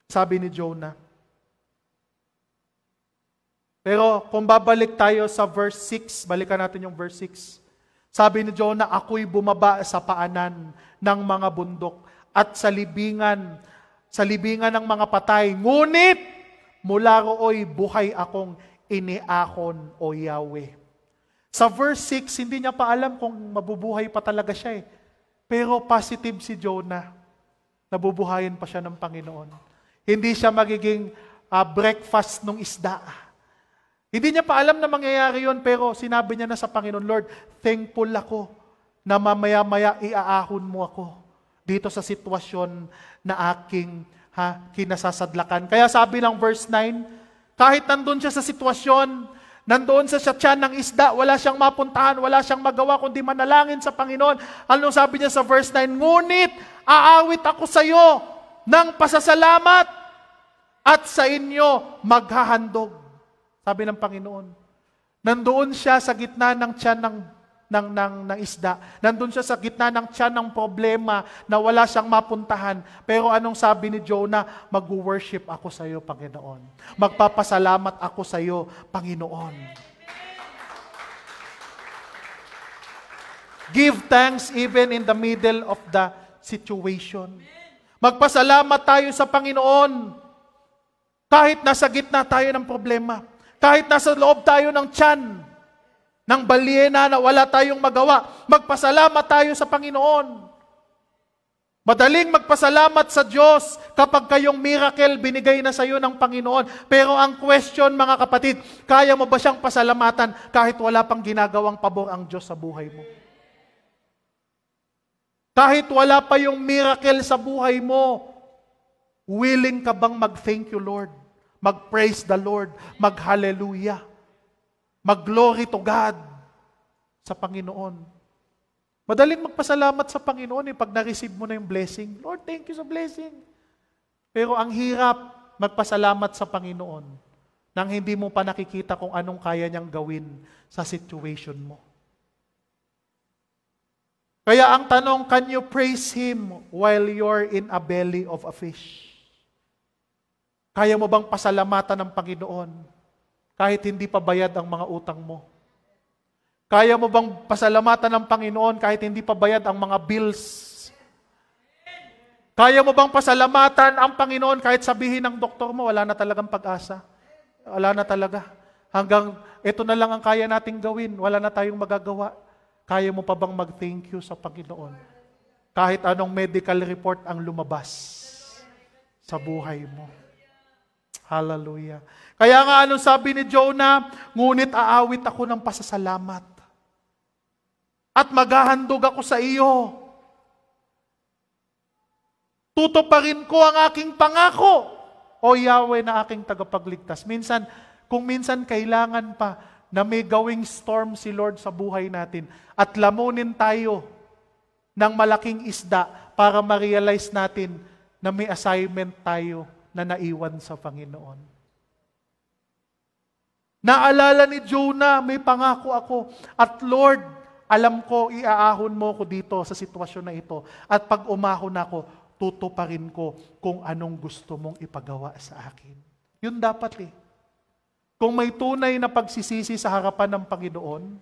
Sabi ni Jonah. Pero kung babalik tayo sa verse 6, balikan natin yung verse 6. Sabi ni Jonah, ako'y bumaba sa paanan ng mga bundok at sa libingan ng mga patay. Ngunit, mula rooy buhay akong iniakon o Yahweh. Sa verse 6, hindi niya pa alam kung mabubuhay pa talaga siya eh. Pero positive si Jonah. Nabubuhayin pa siya ng Panginoon. Hindi siya magiging breakfast ng isda. Hindi niya pa alam na mangyayari yon, pero sinabi niya na sa Panginoon, Lord, thankful ako na mamaya-maya iaahon mo ako dito sa sitwasyon na aking kinasasadlakan. Kaya sabi ng verse 9, kahit nandun siya sa sitwasyon, nandoon sa tiyan ng isda, wala siyang mapuntahan, wala siyang magawa kundi manalangin sa Panginoon. Anong sabi niya sa verse 9? Ngunit aawit ako sa iyo ng pasasalamat at sa inyo maghahandog. Sabi ng Panginoon. Nandoon siya sa gitna ng tiyan ng isda. Nandoon siya sa gitna ng tiyan ng problema na wala siyang mapuntahan. Pero anong sabi ni Jonah? Mag-worship ako sa iyo, Panginoon. Magpapasalamat ako sa iyo, Panginoon. Give thanks even in the middle of the situation. Magpasalamat tayo sa Panginoon kahit nasa gitna tayo ng problema. Kahit nasa loob tayo ng tiyan, ng balyena na wala tayong magawa, magpasalamat tayo sa Panginoon. Madaling magpasalamat sa Diyos kapag kayong miracle binigay na sa iyo ng Panginoon. Pero ang question, mga kapatid, kaya mo ba siyang pasalamatan kahit wala pang ginagawang pabor ang Diyos sa buhay mo? Kahit wala pa yung miracle sa buhay mo, willing ka bang mag-thank you, Lord? Mag-praise the Lord, mag-hallelujah, mag-glory to God sa Panginoon. Madaling magpasalamat sa Panginoon pag na-receive mo na yung blessing. Lord, thank you sa blessing. Pero ang hirap magpasalamat sa Panginoon nang hindi mo pa nakikita kung anong kaya niyang gawin sa situation mo. Kaya ang tanong, can you praise Him while you're in a belly of a fish? Kaya mo bang pasalamatan ng Panginoon kahit hindi pa bayad ang mga utang mo? Kaya mo bang pasalamatan ng Panginoon kahit hindi pa bayad ang mga bills? Kaya mo bang pasalamatan ang Panginoon kahit sabihin ng doktor mo, wala na talagang pag-asa? Wala na talaga. Hanggang ito na lang ang kaya nating gawin, wala na tayong magagawa. Kaya mo pa bang mag-thank you sa Panginoon kahit anong medical report ang lumabas sa buhay mo? Hallelujah. Kaya nga anong sabi ni Jonah, ngunit aawit ako ng pasasalamat at maghahandog ako sa iyo. Tutuparin ko ang aking pangako, O Yahweh na aking tagapagligtas. Kung minsan kailangan pa na may gawing storm si Lord sa buhay natin at lamunin tayo ng malaking isda para ma-realize natin na may assignment tayo na naiwan sa Panginoon. Naalala ni Jonah, may pangako ako. At Lord, alam ko, iaahon mo ko dito sa sitwasyon na ito. At pag umahon ako, tutuparin ko kung anong gusto mong ipagawa sa akin. Yun dapat Kung may tunay na pagsisisi sa harapan ng Panginoon,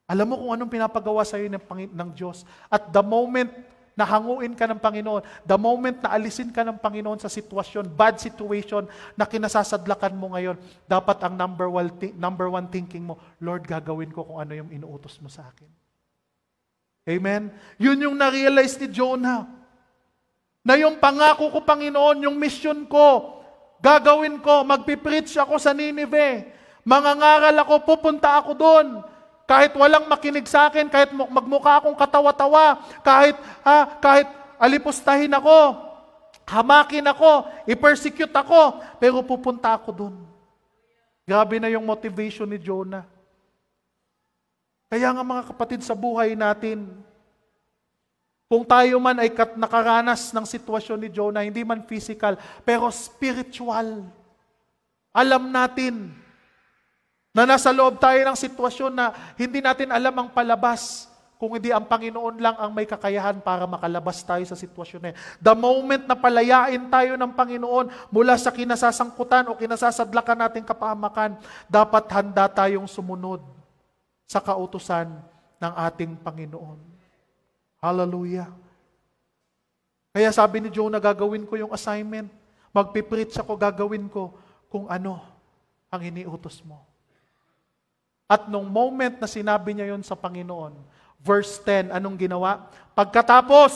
alam mo kung anong pinapagawa sa iyo ng Diyos. At the moment na hanguin ka ng Panginoon, the moment na alisin ka ng Panginoon sa sitwasyon, bad situation na kinasasadlakan mo ngayon, dapat ang number one thinking mo, Lord, gagawin ko kung ano yung inuutos mo sa akin. Amen? Yun yung na-realize ni Jonah. Na yung pangako ko, Panginoon, yung mission ko, gagawin ko, magpipreach ako sa Nineveh. Mangangaral ako, pupunta ako doon. Kahit walang makinig sa akin, kahit magmukha akong katawa-tawa, kahit alipustahin ako, hamakin ako, i-persecute ako, pero pupunta ako doon. Grabe na yung motivation ni Jonah. Kaya nga mga kapatid, sa buhay natin, kung tayo man ay nakaranas ng sitwasyon ni Jonah, hindi man physical, pero spiritual, alam natin na nasa loob tayo ng sitwasyon na hindi natin alam ang palabas, kung hindi ang Panginoon lang ang may kakayahan para makalabas tayo sa sitwasyon na yun. The moment na palayain tayo ng Panginoon mula sa kinasasangkutan o kinasasadlakan nating kapahamakan, dapat handa tayong sumunod sa kautusan ng ating Panginoon. Hallelujah. Kaya sabi ni Jonah, gagawin ko yung assignment. Magpipreach ako, gagawin ko kung ano ang iniutos mo. At nung moment na sinabi niya yon sa Panginoon, verse 10, anong ginawa? Pagkatapos,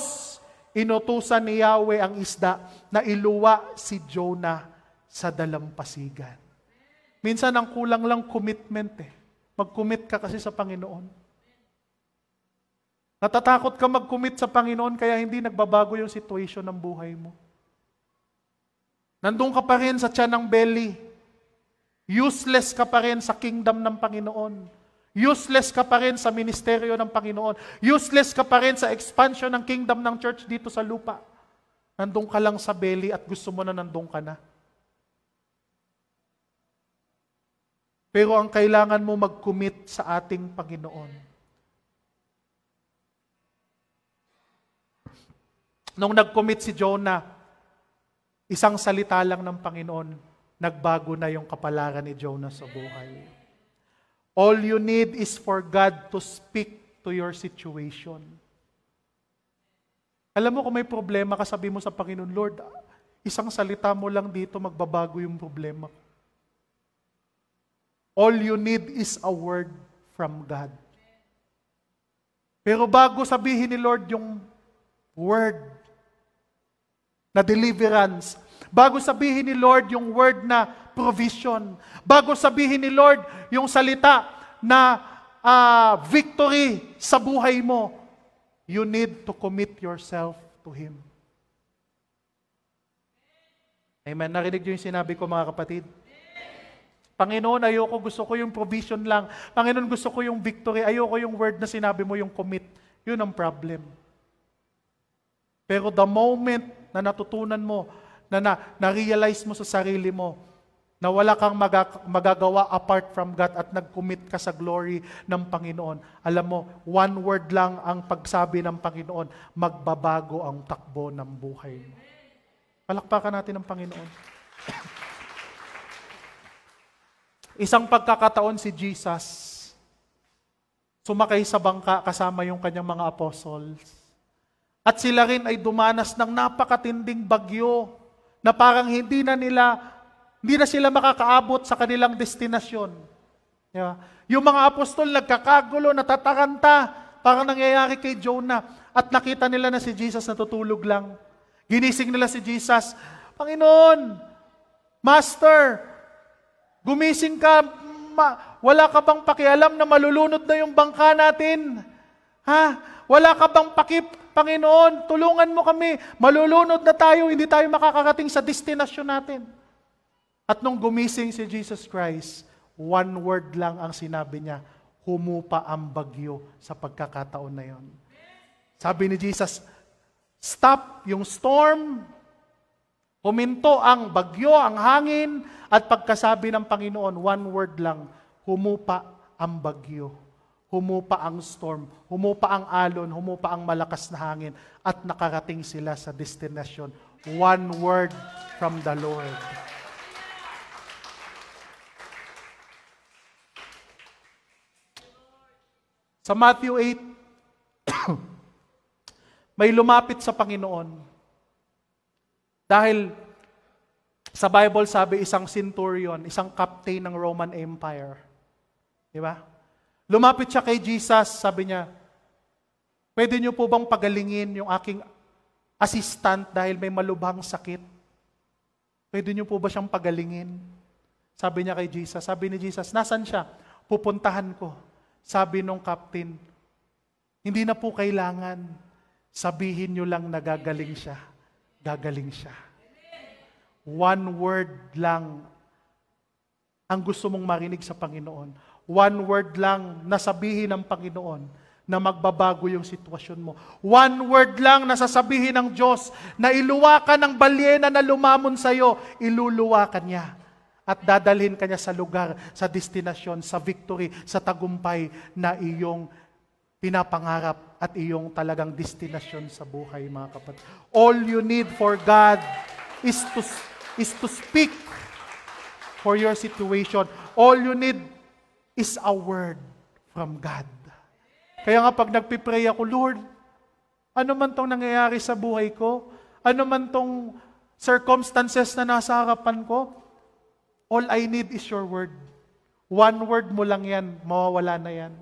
inutusan ni Yahweh ang isda na iluwa si Jonah sa dalampasigan. Minsan ang kulang lang commitment eh. Mag-commit ka kasi sa Panginoon. Natatakot ka mag-commit sa Panginoon kaya hindi nagbabago yung situation ng buhay mo. Nandun ka pa rin sa tiyan ng belly. Useless ka pa rin sa kingdom ng Panginoon. Useless ka pa rin sa ministeryo ng Panginoon. Useless ka pa rin sa expansion ng kingdom ng church dito sa lupa. Nandun ka lang sa belly at gusto mo na nandun ka na. Pero ang kailangan mo mag-commit sa ating Panginoon. Nung nag-commit si Jonah, isang salita lang ng Panginoon, nagbago na yung kapalaran ni Jonah sa buhay. All you need is for God to speak to your situation. Alam mo kung may problema ka, sabi mo sa Panginoon, Lord, isang salita mo lang dito, magbabago yung problema. All you need is a word from God. Pero bago sabihin ni Lord yung word na deliverance, bago sabihin ni Lord yung word na provision, bago sabihin ni Lord yung salita na victory sa buhay mo, you need to commit yourself to Him. Amen. Narinig niyo yung sinabi ko, mga kapatid? Panginoon, gusto ko yung provision lang. Panginoon, gusto ko yung victory. Ayoko yung word na sinabi mo, yung commit. Yun ang problem. Pero the moment na natutunan mo, na-realize mo sa sarili mo, na wala kang magagawa apart from God at nag-commit ka sa glory ng Panginoon, alam mo, one word lang ang pagsabi ng Panginoon, magbabago ang takbo ng buhay mo. Palakpakan natin ang Panginoon. Isang pagkakataon si Jesus, sumakay sa bangka kasama yung kanyang mga apostles. At sila rin ay dumanas ng napakatinding bagyo na parang hindi na sila makakaabot sa kanilang destinasyon. Yeah. Yung mga apostol nagkakagulo, natataranta, parang nangyayari kay Jonah. At nakita nila na si Jesus natutulog lang. Ginising nila si Jesus, Panginoon, Master, gumising ka, wala ka bang pakialam na malulunod na yung bangka natin? Ha? Wala ka bang Panginoon, tulungan mo kami. Malulunod na tayo, hindi tayo makakarating sa destinasyon natin. At nung gumising si Jesus Christ, one word lang ang sinabi niya, humupa ang bagyo sa pagkakataon na yon. Sabi ni Jesus, stop yung storm, huminto ang bagyo, ang hangin, at pagkasabi ng Panginoon, one word lang, humupa ang bagyo, humupa ang storm, humupa ang alon, humupa ang malakas na hangin, at nakarating sila sa destinasyon. One word from the Lord. Sa Matthew 8, may lumapit sa Panginoon. Dahil sa Bible sabi, isang centurion, isang captain ng Roman Empire. Di ba? Lumapit siya kay Jesus, sabi niya, pwede niyo po bang pagalingin yung aking assistant dahil may malubhang sakit? Pwede niyo po ba siyang pagalingin? Sabi niya kay Jesus, sabi ni Jesus, nasan siya? Pupuntahan ko. Sabi nung captain, hindi na po kailangan. Sabihin niyo lang na gagaling siya. Gagaling siya. One word lang ang gusto mong marinig sa Panginoon. One word lang na sabihin ng Panginoon na magbabago yung sitwasyon mo. One word lang na sasabihin ng Diyos na iluwakan ng balyena na lumamon sa'yo, iluluwakan niya. At dadalhin ka niya sa lugar, sa destinasyon, sa victory, sa tagumpay na iyong pinapangarap at iyong talagang destinasyon sa buhay, mga kapatid. All you need for God is to speak for your situation. All you need is a word from God. Kaya nga pag nagpipray ako, Lord, ano man tong nangyayari sa buhay ko, ano man tong circumstances na nasa harapan ko, all I need is your word. One word mo lang yan, mawawala na yan.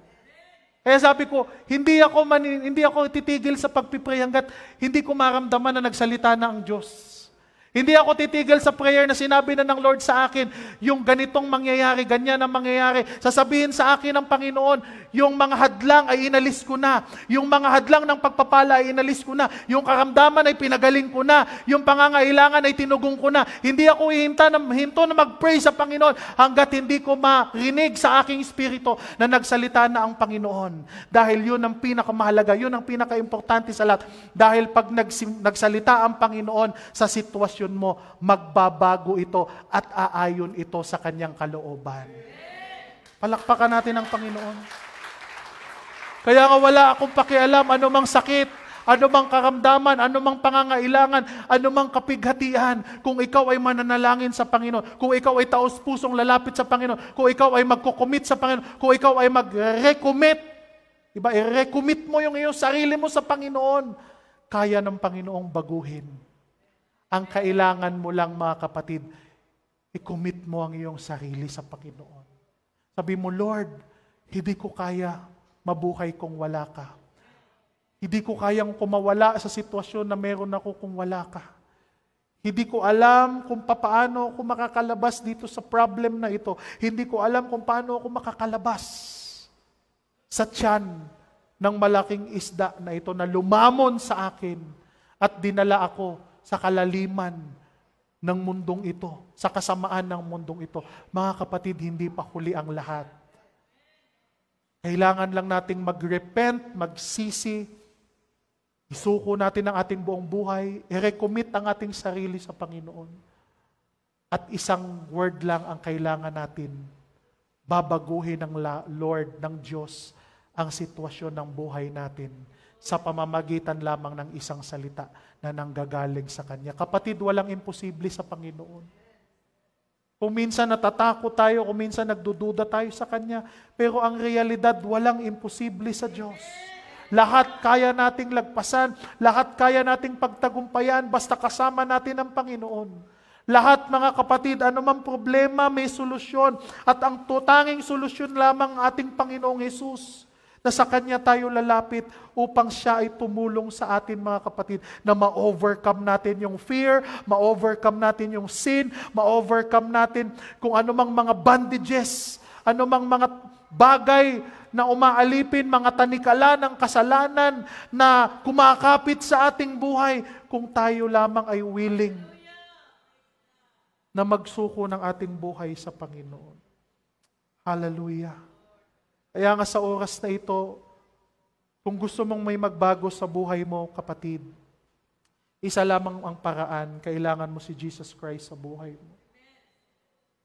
Kaya sabi ko, hindi ako titigil sa pagpipray hanggat hindi ko maramdaman na nagsalita na ang Diyos. Hindi ako titigil sa prayer na sinabi na ng Lord sa akin, yung ganitong mangyayari, ganyan ang mangyayari. Sasabihin sa akin ng Panginoon, yung mga hadlang ay inalis ko na. Yung mga hadlang ng pagpapala ay inalis ko na. Yung karamdaman ay pinagaling ko na. Yung pangangailangan ay tinugong ko na. Hindi ako hinto na mag-pray sa Panginoon hanggat hindi ko marinig sa aking espiritu na nagsalita na ang Panginoon. Dahil yun ang pinakamahalaga, yun ang pinaka-importante sa lahat. Dahil pag nagsalita ang Panginoon sa sitwasyon mo, magbabago ito at aayon ito sa kanyang kalooban. Palakpakan natin ang Panginoon. Kaya nga wala akong pakialam anumang sakit, anumang karamdaman, anumang pangangailangan, anumang kapighatian. Kung ikaw ay mananalangin sa Panginoon, kung ikaw ay taos-pusong lalapit sa Panginoon, kung ikaw ay magkukumit sa Panginoon, kung ikaw ay mag-recommit, diba, i-recommit mo yung iyong sarili mo sa Panginoon, kaya ng Panginoong baguhin. Ang kailangan mo lang, mga kapatid, i-commit mo ang iyong sarili sa Panginoon. Sabi mo, Lord, hindi ko kaya mabuhay kung wala ka. Hindi ko kayang kumawala sa sitwasyon na meron ako kung wala ka. Hindi ko alam kung paano ako makakalabas dito sa problem na ito. Hindi ko alam kung paano ako makakalabas sa tiyan ng malaking isda na ito na lumamon sa akin at dinala ako sa kalaliman ng mundong ito, sa kasamaan ng mundong ito. Mga kapatid, hindi pa huli ang lahat. Kailangan lang nating mag-repent, magsisi, isuko natin ang ating buong buhay, i-recommit ang ating sarili sa Panginoon. At isang word lang ang kailangan natin, babaguhin ng Lord, ng Diyos, ang sitwasyon ng buhay natin sa pamamagitan lamang ng isang salita na nanggagaling sa Kanya. Kapatid, walang imposible sa Panginoon. Kung minsan natatakot tayo, kung minsan nagdududa tayo sa Kanya, pero ang realidad, walang imposible sa Diyos. Lahat kaya nating lagpasan, lahat kaya nating pagtagumpayan, basta kasama natin ang Panginoon. Lahat, mga kapatid, anumang problema, may solusyon. At ang tanging solusyon lamang ating Panginoong Hesus, na sa Kanya tayo lalapit upang Siya ay tumulong sa atin, mga kapatid, na ma-overcome natin yung fear, ma-overcome natin yung sin, ma-overcome natin kung anumang mga bondages, anumang mga bagay na umaalipin, mga tanikala ng kasalanan na kumakapit sa ating buhay kung tayo lamang ay willing na magsuko ng ating buhay sa Panginoon. Hallelujah. Kaya nga sa oras na ito, kung gusto mong may magbago sa buhay mo, kapatid, isa lamang ang paraan, kailangan mo si Jesus Christ sa buhay mo.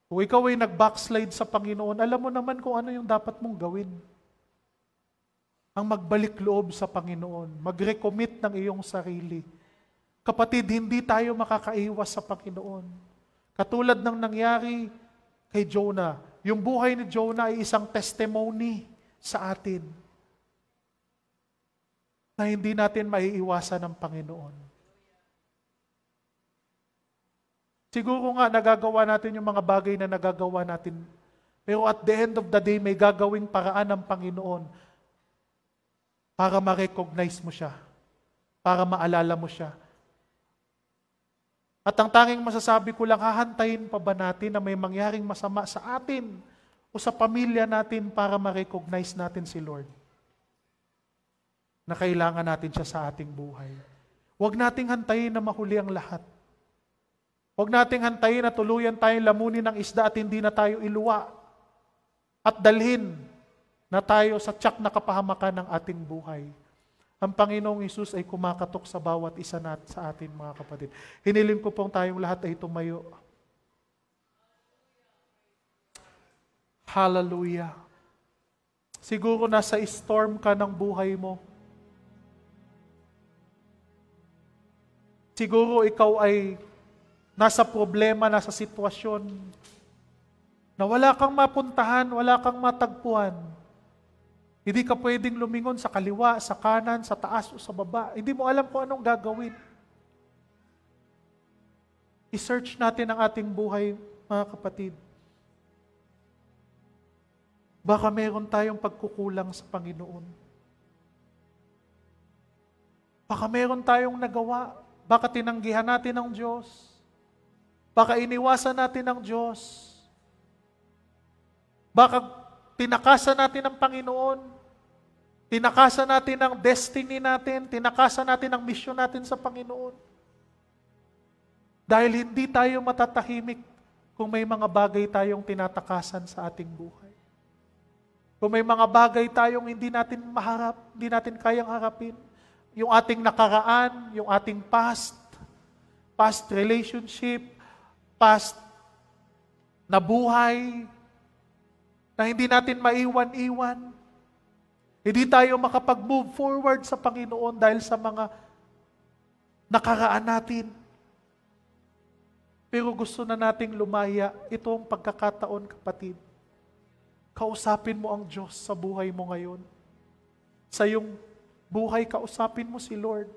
Kung ikaw ay nag-backslide sa Panginoon, alam mo naman kung ano yung dapat mong gawin. Ang magbalik loob sa Panginoon, mag-recommit ng iyong sarili. Kapatid, hindi tayo makakaiwas sa Panginoon. Katulad ng nangyari kay Jonah, yung buhay ni Jonah ay isang testimony sa atin. na hindi natin maiiwasan ng Panginoon. Siguro nga nagagawa natin yung mga bagay na nagagawa natin, pero at the end of the day, may gagawing paraan ng Panginoon para ma-recognize mo siya, para maalala mo siya. At ang tanging masasabi ko lang, hahantayin pa ba natin na may mangyaring masama sa atin o sa pamilya natin para ma-recognize natin si Lord? Na kailangan natin siya sa ating buhay. Huwag nating hantayin na mahuli ang lahat. Huwag nating hantayin na tuluyan tayong lamunin ng isda at hindi na tayo iluwa at dalhin na tayo sa tiyak na kapahamakan ng ating buhay. Ang Panginoong Hesus ay kumakatok sa bawat isa sa atin, mga kapatid. Hiniling ko pong tayong lahat ay tumayo. Hallelujah. Siguro nasa storm ka ng buhay mo. Siguro ikaw ay nasa problema, nasa sitwasyon na wala kang mapuntahan, wala kang matagpuan. Hindi ka pwedeng lumingon sa kaliwa, sa kanan, sa taas o sa baba. Hindi mo alam kung anong gagawin. I-search natin ang ating buhay, mga kapatid. Baka meron tayong pagkukulang sa Panginoon. Baka meron tayong nagawa. Baka tinanggihan natin ang Diyos. Baka iniwasan natin ang Diyos. Baka tinakasan natin ang Panginoon. Tinakasan natin ang destiny natin. Tinakasan natin ang misyon natin sa Panginoon. Dahil hindi tayo matatahimik kung may mga bagay tayong tinatakasan sa ating buhay. Kung may mga bagay tayong hindi natin maharap, hindi natin kayang harapin. Yung ating nakaraan, yung ating past relationship, past na buhay, na hindi natin maiwan-iwan. Hindi tayo makapag-move forward sa Panginoon dahil sa mga nakaraan natin. Pero gusto na nating lumaya. Ito ang pagkakataon, kapatid. Kausapin mo ang Diyos sa buhay mo ngayon. Sa iyong buhay, kausapin mo si Lord.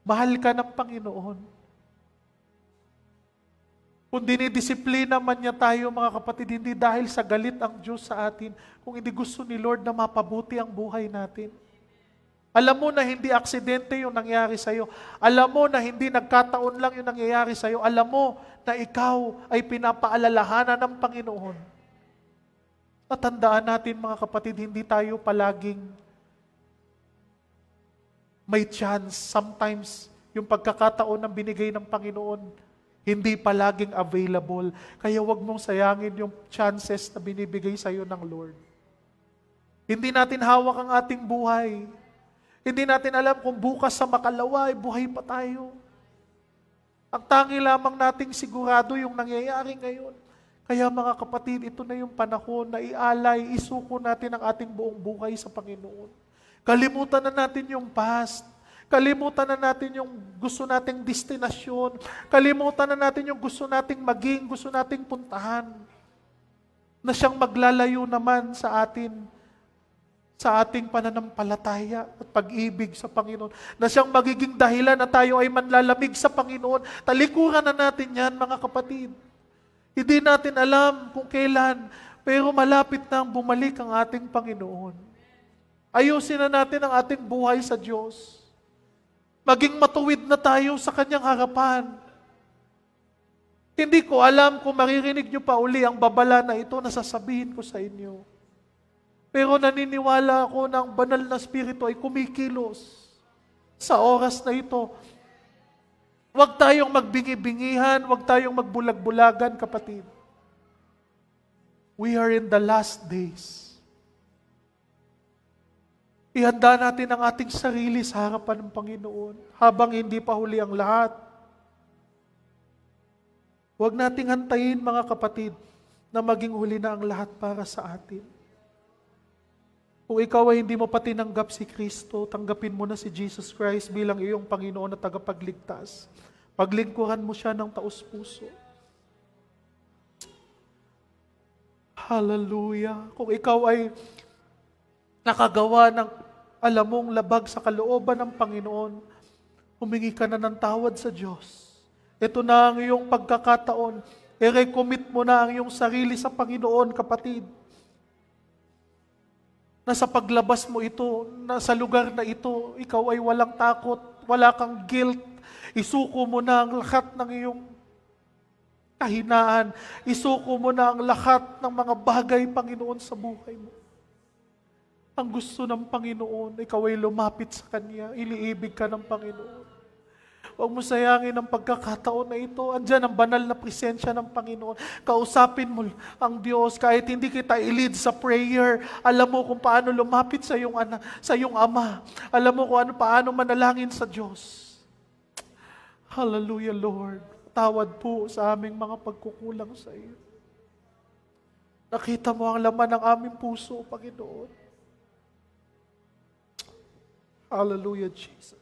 Mahal ka ng Panginoon. Kung dinidisiplina man niya tayo, mga kapatid, hindi dahil sa galit ang Diyos sa atin, kung hindi gusto ni Lord na mapabuti ang buhay natin. Alam mo na hindi aksidente yung nangyari sa'yo. Alam mo na hindi nagkataon lang yung nangyayari sa'yo. Alam mo na ikaw ay pinapaalalahanan ng Panginoon. Natandaan natin, mga kapatid, hindi tayo palaging may chance. Sometimes, yung pagkakataon na binigay ng Panginoon, hindi palaging available. Kaya wag mong sayangin yung chances na binibigay sa iyo ng Lord. Hindi natin hawak ang ating buhay. Hindi natin alam kung bukas sa makalawa ay buhay pa tayo. Ang tangi lamang nating sigurado yung nangyayari ngayon. Kaya mga kapatid, ito na yung panahon na ialay, isuko natin ang ating buong buhay sa Panginoon. Kalimutan na natin yung past. Kalimutan na natin yung gusto nating destinasyon. Kalimutan na natin yung gusto nating maging, gusto nating puntahan. Na siyang maglalayo naman sa atin, sa ating pananampalataya at pag-ibig sa Panginoon. Na siyang magiging dahilan na tayo ay manlalamig sa Panginoon. Talikuran na natin yan, mga kapatid. Hindi natin alam kung kailan, pero malapit na ang bumalik ang ating Panginoon. Ayusin na natin ang ating buhay sa Diyos. Maging matuwid na tayo sa Kanyang harapan. Hindi ko alam kung maririnig niyo pa uli ang babala na ito na sasabihin ko sa inyo. Pero naniniwala ako na ang banal na Espiritu ay kumikilos sa oras na ito. Huwag tayong magbingi-bingihan, huwag tayong magbulag-bulagan, kapatid. We are in the last days. Ihanda natin ang ating sarili sa harapan ng Panginoon habang hindi pa huli ang lahat. Huwag nating hantayin, mga kapatid, na maging huli na ang lahat para sa atin. Kung ikaw ay hindi mo pa tinanggap si Kristo, tanggapin mo na si Jesus Christ bilang iyong Panginoon at tagapagligtas. Paglingkuran mo siya ng taos-puso. Hallelujah! Kung ikaw ay nakagawa ng alam mong labag sa kalooban ng Panginoon, humingi ka na ng tawad sa Diyos. Ito na ang iyong pagkakataon. I-recommit mo na ang iyong sarili sa Panginoon, kapatid. Na sa paglabas mo ito, na sa lugar na ito, ikaw ay walang takot, wala kang guilt. Isuko mo na ang lahat ng iyong kahinaan. Isuko mo na ang lahat ng mga bagay, Panginoon, sa buhay mo. Ang gusto ng Panginoon, ikaw ay lumapit sa Kanya, iliibig ka ng Panginoon. Huwag mo sayangin ang pagkakataon na ito. Andyan ang banal na presensya ng Panginoon. Kausapin mo ang Diyos kahit hindi kita i-lead sa prayer. Alam mo kung paano lumapit sa iyong Ama. Alam mo kung paano manalangin sa Diyos. Hallelujah, Lord. Tawad po sa aming mga pagkukulang sa iyo. Nakita mo ang laman ng aming puso, Panginoon. Hallelujah, Jesus.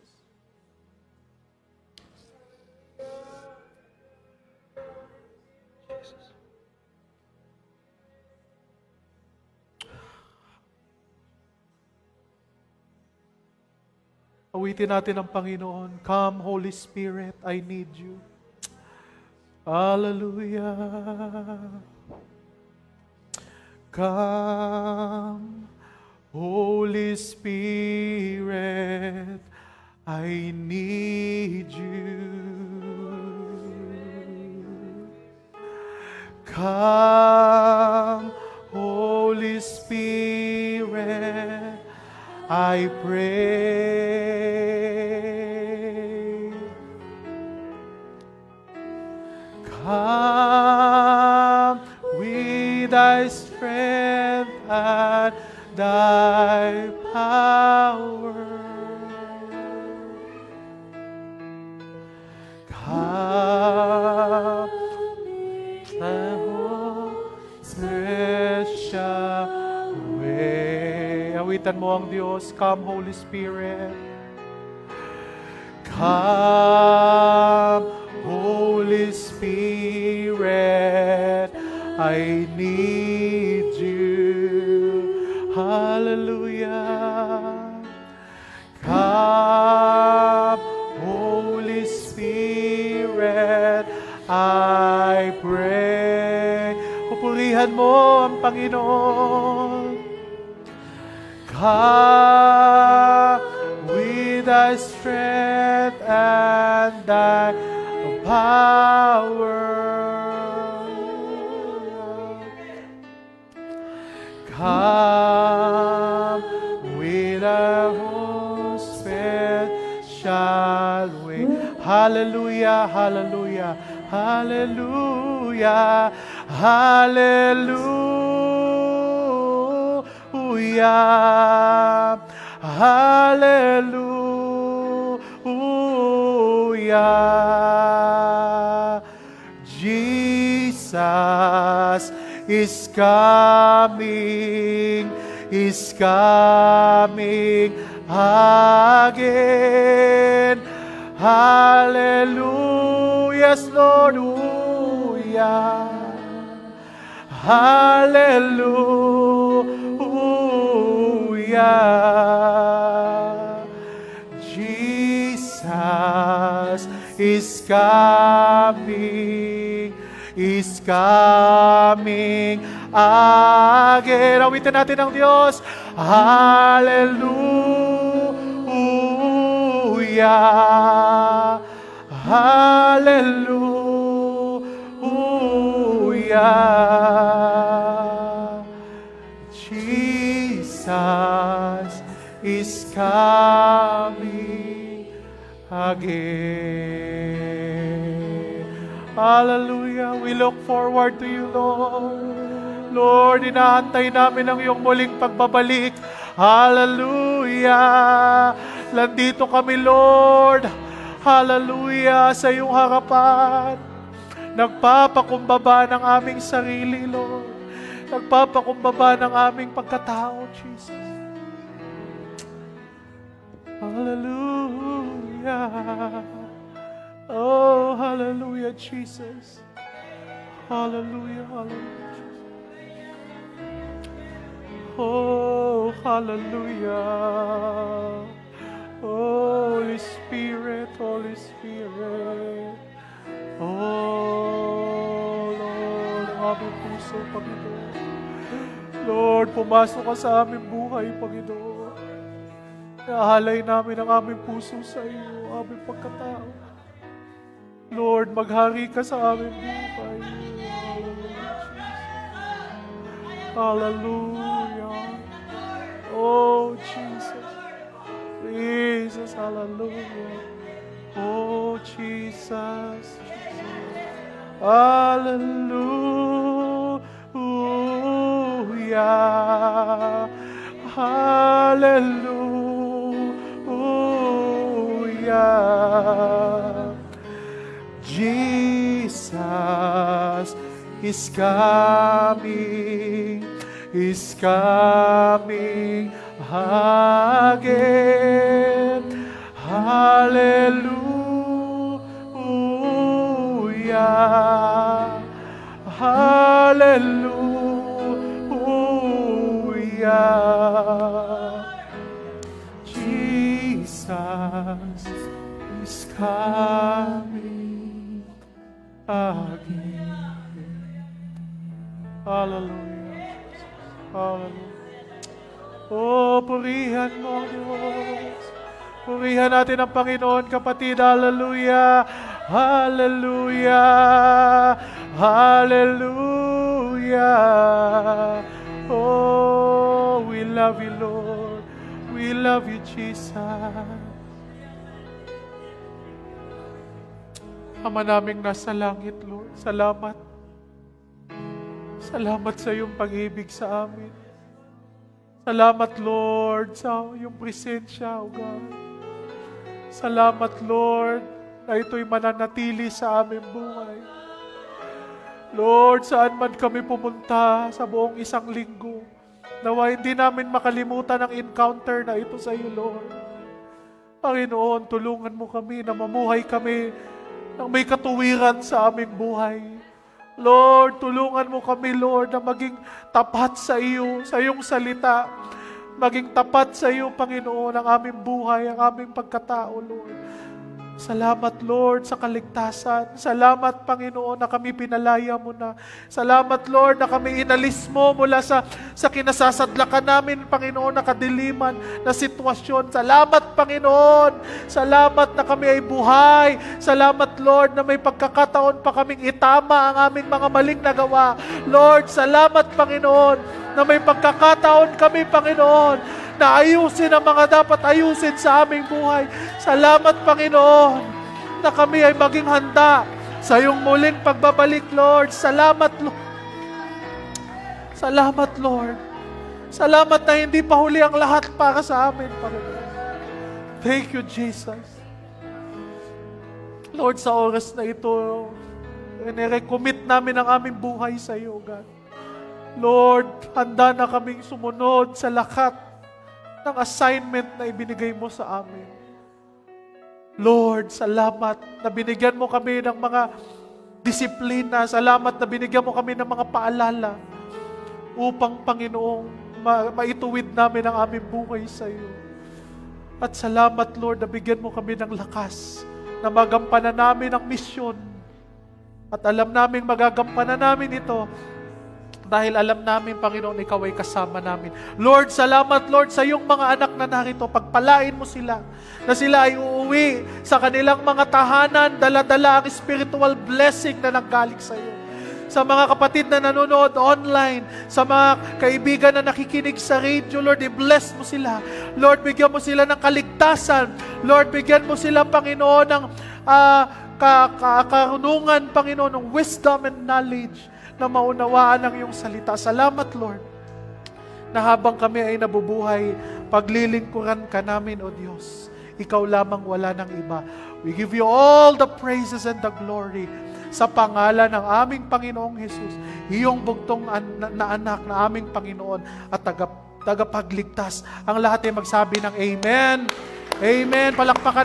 Jesus. Awitin natin ang Panginoon. Come, Holy Spirit, I need you. Hallelujah. Come, Holy Spirit, I need you. Come, Holy Spirit, I pray. Come with thy strength and thy power. Come, the special way. Awitan mo ang Diyos. Come, Holy Spirit. Come, Holy Spirit, I need you. Hallelujah. Come, Holy Spirit, I pray. Pupurihan mo ang Panginoon. Come with thy strength and thy power. Come with a special way. Hallelujah, hallelujah, hallelujah, hallelujah, hallelujah. Jesus is coming again. Hallelujah, Hallelujah. Hallelujah. Jesus is coming again. Awitin natin ang Diyos. Hallelujah. Hallelujah. Jesus is coming again. Hallelujah. We look forward to you, Lord. Lord, inaantay namin ang iyong muling pagbabalik. Hallelujah. Nandito kami, Lord. Hallelujah, sa iyong harapan. Nagpapakumbaba ng aming sarili, Lord. Nagpapakumbaba ng aming pagkatao, Jesus. Hallelujah. Oh, hallelujah, Jesus. Hallelujah, hallelujah. Oh, Hallelujah. Holy Spirit, Holy Spirit. Oh, Lord, ang aming puso, Panginoon. Lord, pumasok ka sa aming buhay, Panginoon. Nahalay namin ang aming puso sa iyo, aming pagkatao. Lord, maghari ka sa aming buhay. Hallelujah. Oh, Jesus. Jesus, hallelujah. Oh, Jesus. Hallelujah. Hallelujah. Jesus is coming again. Hallelujah. Hallelujah. Jesus is coming again. Hallelujah. Hallelujah. Oh, purihan mo ang Diyos. Purihan natin ang Panginoon, kapatid. Hallelujah. Hallelujah. Hallelujah. Oh, we love you, Lord. We love you, Jesus. Ama naming nasa langit, Lord. Salamat. Salamat sa iyong pag-ibig sa amin. Salamat, Lord, sa iyong presensya, O God. Salamat, Lord, na ito'y mananatili sa aming buhay. Lord, saan man kami pumunta sa buong isang linggo, nawa hindi namin makalimutan ang encounter na ito sa iyo, Lord. Panginoon, tulungan mo kami na mamuhay kami ng may katuwiran sa aming buhay. Lord, tulungan mo kami, Lord, na maging tapat sa iyo, sa iyong salita. Maging tapat sa iyo, Panginoon, ang aming buhay, ang aming pagkatao, Lord. Salamat, Lord, sa kaligtasan. Salamat, Panginoon, na kami pinalaya mo na. Salamat, Lord, na kami inalis mo mula sa kinasasadlakan namin, Panginoon, na kadiliman na sitwasyon. Salamat, Panginoon. Salamat na kami ay buhay. Salamat, Lord, na may pagkakataon pa kaming itama ang aming mga maling nagawa. Lord, salamat, Panginoon, na may pagkakataon kami, Panginoon, na ayusin ang mga dapat ayusin sa aming buhay. Salamat, Panginoon, na kami ay maging handa sa iyong muling pagbabalik, Lord. Salamat, Lord. Salamat, Lord. Salamat na hindi pa huli ang lahat para sa amin, Panginoon. Thank you, Jesus. Lord, sa oras na ito, inirecommit namin ang aming buhay sa iyo, God. Lord, handa na kaming sumunod sa lakat ng assignment na ibinigay mo sa amin. Lord, salamat na binigyan mo kami ng mga disiplina. Salamat na binigyan mo kami ng mga paalala upang, Panginoong, maituwid namin ang aming buhay sa iyo. At salamat, Lord, na bigyan mo kami ng lakas na magampanan namin ang misyon. At alam namin magagampanan namin ito dahil alam namin, Panginoon, ikaw ay kasama namin. Lord, salamat, Lord, sa iyong mga anak na narito. Pagpalain mo sila, na sila ay uuwi sa kanilang mga tahanan, dala-dala ang spiritual blessing na nanggaling sa iyo. Sa mga kapatid na nanonood online, sa mga kaibigan na nakikinig sa radio, Lord, i-bless mo sila. Lord, bigyan mo sila ng kaligtasan. Lord, bigyan mo sila, Panginoon, ng karunungan, Panginoon, ng wisdom and knowledge na maunawaan ang iyong salita. Salamat, Lord, na habang kami ay nabubuhay, paglilingkuran ka namin, O Diyos. Ikaw lamang, wala ng iba. We give you all the praises and the glory sa pangalan ng aming Panginoong Jesus, iyong bugtong na anak na aming Panginoon at tagapagligtas. Ang lahat ay magsabi ng Amen. Amen. Palakpakan natin.